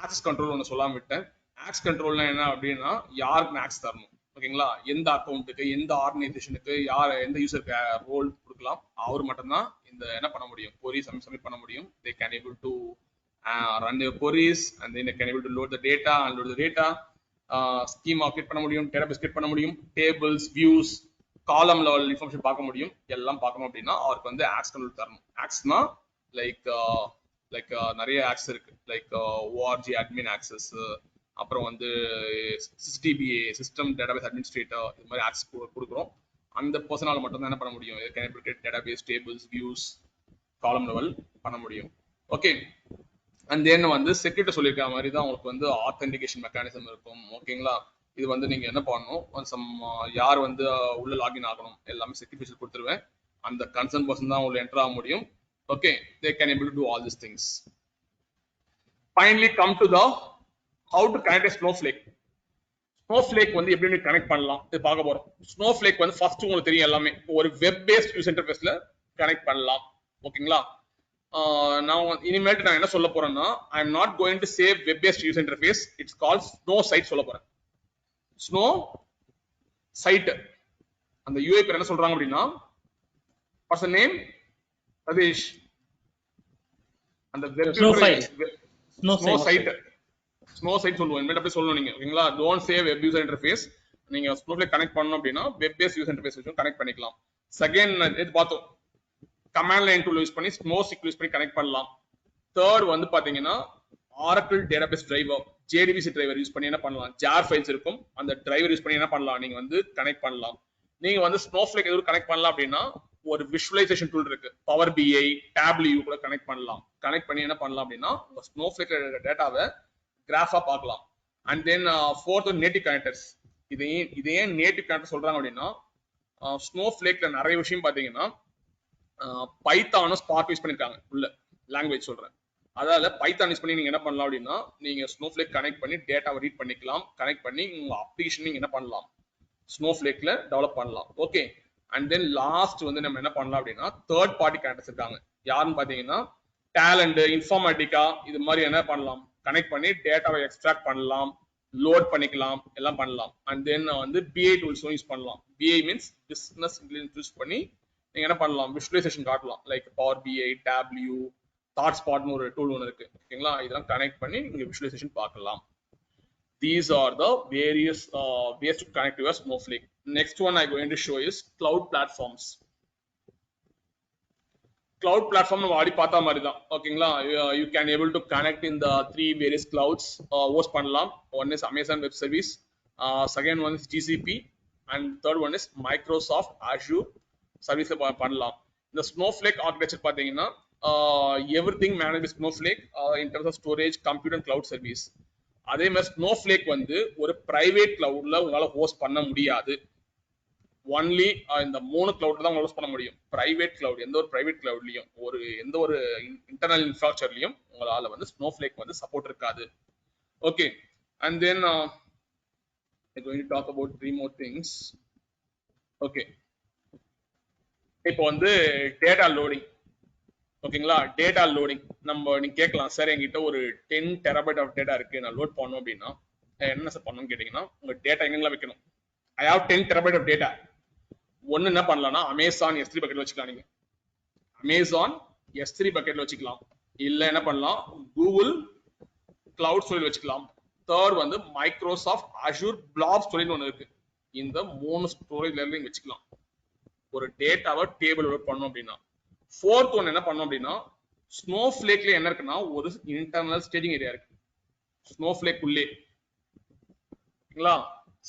access control on solam vitten. Access control na enna appadina yaarku access tharanum ஓகேங்களா. எந்த அக்கௌண்ட்டுக்கு எந்த ஆர்கனைசேஷனுக்கு யார் எந்த யூசருக்கு ரோல் கொடுக்கலாம், அவர் மட்டும்தான் இந்த என்ன பண்ண முடியும், query submit பண்ண முடியும். They can able to run their queries and then they can able to load the data, unload the data, schema create பண்ண முடியும், database create பண்ண முடியும், tables, views, column level information பார்க்க முடியும். எல்லாம் பார்க்கணும் அப்படின்னா அவருக்கு வந்து access control தரணும். accessனா லைக் நிறைய access இருக்கு, லைக் org admin access, அப்புறம் வந்து சிஸ்டிபிஏ சிஸ்டம் டேட்டாபேஸ் அட்மினிஸ்ட்ரேட்டர், இது மாதிரி ஆக்சஸ் கொடுக்குறோம். அந்த பர்சனால மட்டும் தான் என்ன பண்ண முடியும், டேட்டாபேஸ், டேபிள்ஸ், வியூஸ், காலம் லெவல் பண்ண முடியும். ஓகே. அண்ட் தென் வந்து செக்யூரிட்டி சொல்லியிருக்க மாதிரி தான் உங்களுக்கு வந்து ஆத்தென்டிகேஷன் மெக்கானிசம் இருக்கும் ஓகேங்களா. இது வந்து நீங்க என்ன பண்ணணும், யார் வந்து உள்ள லாகின் ஆகணும் எல்லாமே செக்யூரிட்டி கொடுத்துருவேன். அந்த கன்சர்ன் பர்சன் தான் உள்ள என்டர் ஆக முடியும். Okay, they can able to do all these things. Finally come to the how to connect a snowflake. snowflake வந்து எப்படி கனெக்ட் பண்ணலாம் இது பார்க்க போறோம். snowflake வந்து ஃபர்ஸ்ட் உங்களுக்கு தெரியும் எல்லாமே ஒரு வெப் பேஸ்ட் யூசர் இன்டர்ஃபேஸ்ல கனெக்ட் பண்ணலாம் ஓகேங்களா. நான் இனிமேல் நான் என்ன சொல்ல போறேன்னா, I am not going to say web based user interface, it's called snow sight சொல்ல போறேன். ஸ்னோ சைட் அந்த யூஐ பேர் என்ன சொல்றாங்க அப்படின்னா, வாட்ஸ் தி நேம் ரதீஷ், அந்த web snow sight snow sight சொல்லுவோம். இனிமேல் அப்படி சொல்லணும் நீங்க ஓகேங்களா. Don't say web user interface. நீங்க ஸ்னோஃப்ளேக் கனெக்ட் பண்ணணும் அப்படின்னா வெப் பேஸ்ட் யூசர் இன்டர்ஃபேஸ் வச்சு கனெக்ட் பண்ணிக்கலாம். செகண்ட் இது பார்த்தோம், கமாண்ட் லைன் டூல் யூஸ் பண்ணி ஸ்னோ சீக் யூஸ் பண்ணி கனெக்ட் பண்ணலாம். தேர்ட் வந்து பாத்தீங்கன்னா Oracle database driver, JDBC driver use பண்ணி என்ன பண்ணலாம், ஜார் ஃபைல்ஸ் இருக்கும், அந்த டிரைவர் யூஸ் பண்ணி என்ன பண்ணலாம், நீங்க வந்து கனெக்ட் பண்ணலாம். நீங்க வந்து ஸ்னோஃப்ளேக் எதுவும் கனெக்ட் பண்ணலாம் அப்படின்னா ஒரு விஷுவலைசேஷன் டூல் இருக்கு, பவர் பிஐ, டேப்லியூ கூட கனெக்ட் பண்ணலாம். கனெக்ட் பண்ணி என்ன பண்ணலாம் அப்படின்னா உங்க ஸ்னோஃப்ளேக் டேட்டாவை கிராஃபா பார்க்கலாம். And then fourth native connectors. இதே நேட்டிவ் கனெக்டர் சொல்றாங்க அப்படின்னா, ஸ்னோஃப்ளேக்ல நிறைய விஷயம் பாத்தீங்கன்னா பைத்தானும் ஸ்பார்க் யூஸ் பண்ணிருக்காங்க உள்ள லாங்குவேஜ் சொல்றேன். அதாவது பைத்தான் யூஸ் பண்ணி நீங்க என்ன பண்ணலாம் அப்படின்னா, நீங்க ஸ்னோஃப்ளேக் கனெக்ட் பண்ணி டேட்டாவை ரீட் பண்ணிக்கலாம். கனெக்ட் பண்ணி உங்க அப்ளிகேஷன் நீங்க என்ன பண்ணலாம், ஸ்னோஃப்ளேக்ல டெவலப் பண்ணலாம். ஓகே. அண்ட் தென் லாஸ்ட் வந்து நம்ம என்ன பண்ணலாம் அப்படின்னா, தேர்ட் பார்ட்டி கனெக்டர்ஸ் இருக்காங்க. யாருன்னு பாத்தீங்கன்னா டேலண்ட், இன்ஃபார்மேட்டிக்கா, இது மாதிரி என்ன பண்ணலாம், கனெக்ட் பண்ணி டேட்டாவை எக்ஸ்ட்ராக்ட் பண்ணலாம், லோட் பண்ணிக்கலாம், எல்லாம் பண்ணலாம். அண்ட் தென் வந்து பிஐ டூல்ஸும் யூஸ் பண்ணலாம். பிஐ மீன்ஸ் பிசினஸ் இன்டெலிஜென்ஸ் யூஸ் பண்ணி நீங்க என்ன பண்ணலாம், விஷுவலைசேஷன் காட்டலாம். லைக் பவர் பிஐ, டேப்லியூ, தாட் ஸ்பாட்னு ஒரு டூல் ஒன்று இருக்கு ஓகேங்களா. இதெல்லாம் கனெக்ட் பண்ணி நீங்க விஷுவலைசேஷன் பார்க்கலாம். These are the various ways to connect to your Snowflake. Next one I'm going to show is cloud platforms. Cloud platform already பார்த்தா மாதிரி தான் ஓகேங்களா. You can able to connect in the three various clouds host பண்ணலாம். One is Amazon Web Service, second one is GCP, and third one is Microsoft Azure service பண்ணலாம். இந்த Snowflake architecture பாத்தீங்கன்னா everything managed with Snowflake in terms of storage, compute and cloud service. அதே மாதிரி ஸ்னோஃப்ளேக் வந்து ஒரு பிரைவேட் கிளவுட்ல உங்களால ஹோஸ்ட் பண்ண முடியாது. ஒன்லி இந்த 3 கிளவுட் தான் ஹோஸ்ட் பண்ண முடியும். பிரைவேட் கிளவுட், எந்த ஒரு பிரைவேட் கிளவுட்லயும் எந்த ஒரு இன்டர்னல் இன்ஃப்ராஸ்ட்ரக்சர்லயும் உங்களால வந்து ஸ்னோஃப்ளேக் வந்து சப்போர்ட் இருக்காது. Okay. And then I'm going to talk about 3 more things. Okay. இப்போ வந்து டேட்டா லோடிங் ஓகேங்களா. டேட்டா லோடிங் நீங்க கேட்கலாம், சார் என்கிட்ட ஒரு 10 TB ஆஃப் டேட்டா இருக்கு, நான் லோட் பண்ணணும் அப்படின்னா என்ன சார் பண்ணணும்னு கேட்டீங்கன்னா, உங்க டேட்டா எங்கெல்லாம் வைக்கணும். I have 10 TB of data. ஒன்னு என்ன பண்ணலாம்னா அமேசான் S3 பக்கெட்ல வச்சுக்கலாம். நீங்க அமேசான் S3 பக்கெட்ல வச்சுக்கலாம். இல்ல என்ன பண்ணலாம், கூகுள் கிளவுட் ஸ்டோரேஜ் வச்சுக்கலாம். தேர்ட் வந்து மைக்ரோசாஃப்ட் அஷூர் பிளாப் ஸ்டோரேஜ் ஒன்று இருக்கு. இந்த 3 ஸ்டோரேஜ் லேயர்ல நீங்க வச்சுக்கலாம். ஒரு டேட்டாவை டேபிள் லோட் பண்ணோம் அப்படின்னா. ஃபோர்த் ஒன் என்ன பண்ணோம் அப்படின்னா, ஸ்னோஃப்ளேக்ல என்ன இருக்குன்னா ஒரு இன்டர்னல் ஸ்டேஜிங் ஏரியா இருக்கு. ஸ்னோஃப்ளேக் உள்ளே ஓகேங்களா,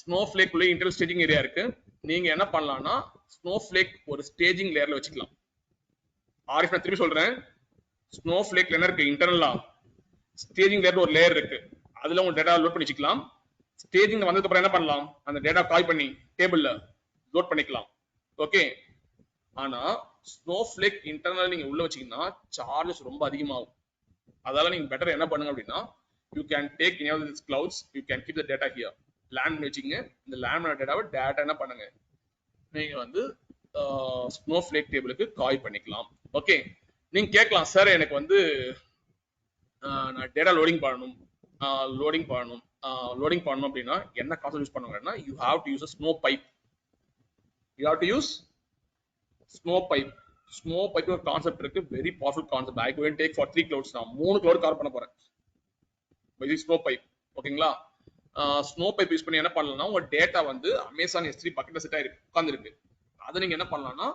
ஸ்னோஃப்ளேக் உள்ளே இன்டர்னல் ஸ்டேஜிங் ஏரியா இருக்கு. நீங்க என்ன பண்ணலாம்னா ஸ்னோஃப்ளேக் ஒரு ஸ்டேஜிங் லேயர்ல வச்சுக்கலாம். ஆரிஃப் நான் திருப்பி சொல்றேன், ஸ்னோஃப்ளேக்ல என்ன இருக்கு இன்டர்னலா ஸ்டேஜிங் லேயர் ஒரு லேயர் இருக்கு. அதுல உங்க டேட்டா லோட் பண்ணி வச்சுக்கலாம். ஸ்டேஜிங் வந்ததுக்கு அப்புறம் என்ன பண்ணலாம், அந்த டேட்டா கால் பண்ணி டேபிள்ல லோட் பண்ணிக்கலாம். ஓகே, ஆனா ஸ்னோஃப்ளேக் இன்டர்னல் நீங்க உள்ள வச்சீங்கன்னா சார்ஜஸ் ரொம்ப அதிகமாகும். அதால நீங்க பெட்டர் என்ன பண்ணுங்க அப்படின்னா, you can take any of this clouds, you can keep the data here. Land பண்ணி வச்சுங்க. இந்த லேண்ட் பண்ண டேட்டாவை டேட்டா என்ன பண்ணுங்க, நீங்க வந்து ஸ்னோஃப்ளேக் டேபிளுக்கு கால் பண்ணிக்கலாம். ஓகே, நீங்க கேட்கலாம் சார் எனக்கு வந்து நான் டேட்டா லோடிங் பண்ணணும் அப்படின்னா என்ன கான்செப்ட் யூஸ் பண்ணுவாங்கன்னா, you have to use snow pipe. You have to use snow pipe. Snow pipe ஒரு கான்செப்ட் இருக்கு, very powerful concept. I going take for 3 clouds. நான் 3 cloud கவர் பண்ண போறேன் பை ஸ்னோ பைப். ஓகேங்களா, ஸ்னோ பைப் யூஸ் பண்ணி என்ன பண்ணலாம்னா, உங்க டேட்டா வந்து அமேசான் S3 பக்கெட்ல செட் ஆயிருக்கு, உட்கார்ந்துருக்கு. அதை நீங்க என்ன பண்ணலாம்னா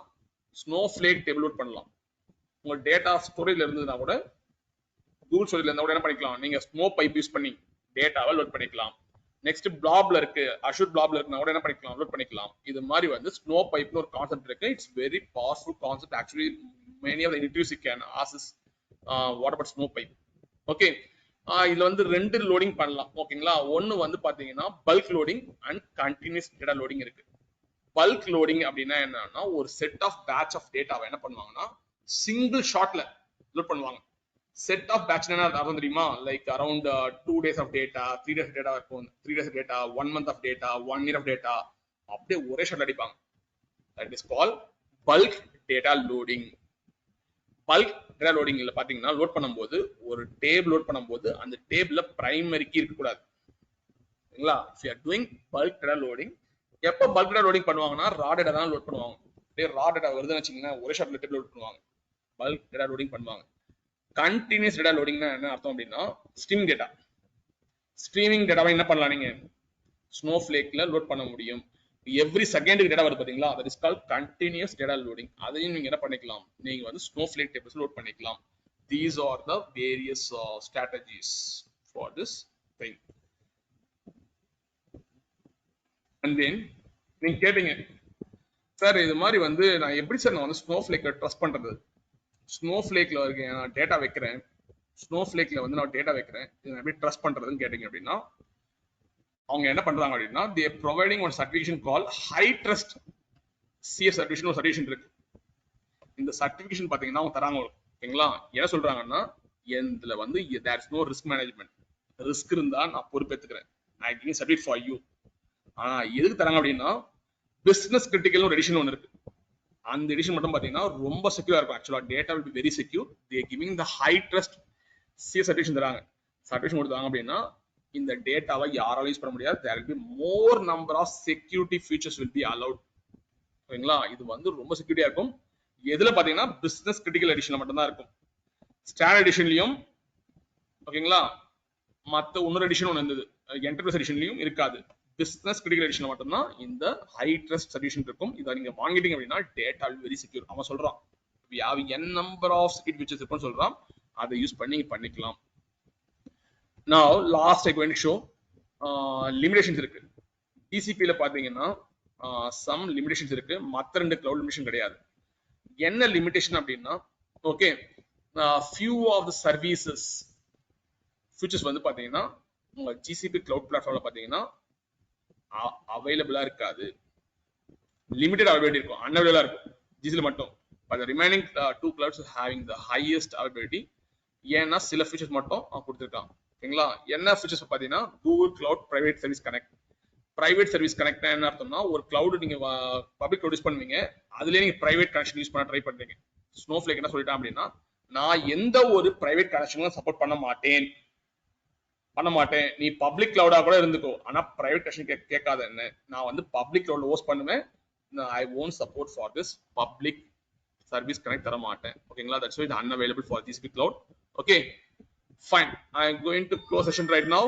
ஸ்னோஃப்ளேக் டேபிள் லோட் பண்ணலாம். உங்க டேட்டா ஸ்டோரேஜ்ல இருந்ததுன்னா கூட, கூகுள் ஸ்டோரேஜ்ல இருந்தா கூட என்ன பண்ணிக்கலாம், நீங்க ஸ்னோ பைப் யூஸ் பண்ணி டேட்டாவை லோட் பண்ணிக்கலாம். நெக்ஸ்ட் பிளாப்ல இருக்கு, அஷூர் பிளாப்ல இருக்குன்னா கூட என்ன பண்ணிக்கலாம், லோட் பண்ணிக்கலாம். இது மாதிரி வந்து ஸ்னோ பைப்னு ஒரு கான்செப்ட் இருக்கு. It's very powerful concept. Actually many of the interviews you can ask is what about snow pipe. Okay, இதுல வந்து 2 லோடிங் பண்ணலாம். ஓகேங்களா, ஒன்னு வந்து பாத்தீங்கன்னா bulk loading and continuous data loading இருக்கு. பல்க் லோடிங் அப்படின்னா என்னன்னா, ஒரு செட் ஆஃப் பேட்ச் ஆஃப் டேட்டாவை என்ன பண்ணுவாங்கன்னா சிங்கிள் ஷாட்ல லோட் பண்ணுவாங்க. செட் ஆஃப் பேட்ச் என்ன அர்த்தம் தெரியுமா, like around 2 days of data, 3 days data இருக்கும், 3 days data, 1 month of data, 1 year of data, அப்படியே ஒரே ஷாட்ல அடிப்பாங்க. That is call bulk data loading. Bulk data லோடிங்ல பாத்தீங்கன்னா லோட் பண்ணும்போது, ஒரு டேபிள் லோட் பண்ணும்போது அந்த டேபிள்ல பிரைமரி கீ இருக்க கூடாது. சரிங்களா, if you are doing bulk data loading, எப்ப பல்க் டேட்டா லோடிங் பண்ணுவாங்கன்னா ரா டேட்டா தான் லோட் பண்ணுவாங்க. அப்படியே ரா டேட்டா வருதுன்னு வச்சீங்கன்னா ஒரே ஷாட்ல டேபிள் லோட் பண்ணுவாங்க, பல்க் டேட்டா லோடிங் பண்ணுவாங்க. கண்டினியூஸ் டேட்டா லோடிங்னா என்ன அர்த்தம் அப்படின்னா, ஸ்ட்ரீமிங் டேட்டா. ஸ்ட்ரீமிங் டேட்டாவை என்ன பண்ணலாம், நீங்க ஸ்னோஃப்ளேக்ல லோட் பண்ண முடியும். எவ்ரி செகண்டுக்கு டேட்டா வருது பாத்தீங்களா, that is called continuous data loading. அதையும் நீங்க என்ன பண்ணிக்கலாம், நீங்க வந்து ஸ்னோஃப்ளேக் டேபிள்ஸ் லோட் பண்ணிக்கலாம். These are the various strategies for this thing. And then நீங்க கேட்டீங்க, சார் இது மாதிரி வந்து நான் எப்படி சார் நான் வந்து ஸ்னோஃப்ளேக்கை ட்ரஸ்ட் பண்றது, ஸ்னோஃப்ளேக்ல இருக்கேன் நான் டேட்டா வைக்கிறேன், ஸ்னோஃப்ளேக்ல வந்து நான் டேட்டா வைக்கிறேன், இதை எப்படி ட்ரஸ்ட் பண்றதுன்னு கேட்டீங்க அப்படின்னா, அவங்க என்ன பண்றாங்க அப்படின்னா, they are providing one certification called high trust CS certification. ஒரு certification இருக்கு. இந்த certification பாத்தீங்கன்னா அவங்க தராங்க. ஓகேங்களா, என்ன சொல்றாங்கன்னா, இதுல வந்து there is no risk management. Risk இருந்தா நான் பொறுப்பேத்துக்கிறேன், I give certificate for you. ஆனா எதுக்கு தராங்க அப்படின்னா, பிசினஸ் கிரிட்டிக்கல் ஒரு எடிஷன் ஒன்று இருக்கு. அந்த எடிஷன் மட்டும் பாத்தீங்கன்னா ரொம்ப செக்யூரா இருக்கும். ஆக்சுவலா data will be very secure. They are giving the high trust CS certification தராங்க. certification கொடுத்தாங்க அப்படின்னா இந்த டேட்டாவை யாராலும் யூஸ் பண்ண முடியாது. there will be more number of security features will be allowed. ஓகேங்களா, இது வந்து ரொம்ப செக்யூரிட்டியா இருக்கும். எதுல பாத்தீங்கன்னா பிசினஸ் கிரிட்டிக்கல் எடிஷன்ல மட்டும் தான் இருக்கும். ஸ்டாண்டர்ட் எடிஷன்லயும் ஓகேங்களா, மத்த இன்னொரு எடிஷன் ஒன்று இருந்தது, என்டர்பிரைஸ் எடிஷன்லயும் இருக்காது. பிசினஸ் கிரிட்டிக்கல் எடிஷன்ல மட்டும் தான் இந்த ஹை ட்ரஸ்ட் சர்டிஃபிகேஷன் இருக்கும். இதை நீங்க வாங்கிட்டீங்க அப்படின்னா டேட்டா வெரி செக்யூர். அவன் சொல்றான் we have n number of security features இருக்குன்னு சொல்றான், அதை யூஸ் பண்ணி பண்ணிக்கலாம். Now last I going to show limitations இருக்கு. TCP ல பாத்தீங்கன்னா some limitations இருக்கு, மத்த ரெண்டு cloud limitation கிடையாது. என்ன லிமிடேஷன் அப்படின்னா, okay, few of the services features வந்து பாத்தீங்கன்னா உங்க GCP cloud platformல பாத்தீங்கன்னா அவைலபிளா இருக்காது, லிமிடெட் அவைலபிலிட்டி இருக்கும், அன்அவைலபிளா இருக்கும் GCP மட்டும். but the remaining two clouds are having the highest availability. ஏன்னா சில ஃபீச்சர்ஸ் மட்டும் கொடுத்துருக்காங்க. ஓகேங்களா, என்ன ஃபீச்சர்ஸ் பாத்தீங்கன்னா Google cloud private service connect. Private service connect என்ன அர்த்தம்னா, ஒரு கிளவுட் நீங்க பப்ளிக் கிளவுட் யூஸ் பண்ணுவீங்க, அதுலயே நீங்க பிரைவேட் கனெக்ஷன் யூஸ் பண்ண ட்ரை பண்றீங்க. ஸ்னோஃப்ளேக் என்ன சொல்லிட்டான் அப்படின்னா, நான் எந்த ஒரு பிரைவேட் கனெக்ஷனும் சப்போர்ட் பண்ண மாட்டேன், நீ பப்ளிக் கிளவுடா கூட இருந்துக்கோ, ஆனா பிரைவேட் கனெக்ஷன் கேட்காத என்ன, நான் வந்து பப்ளிக் கிளவுட்ல ஹோஸ்ட் பண்ணுவேன், I won't support for this public service connect தர மாட்டேன். ஓகேங்களா, that's why it's unavailable for GCP cloud. Okay, fine, I'm going to close session right now.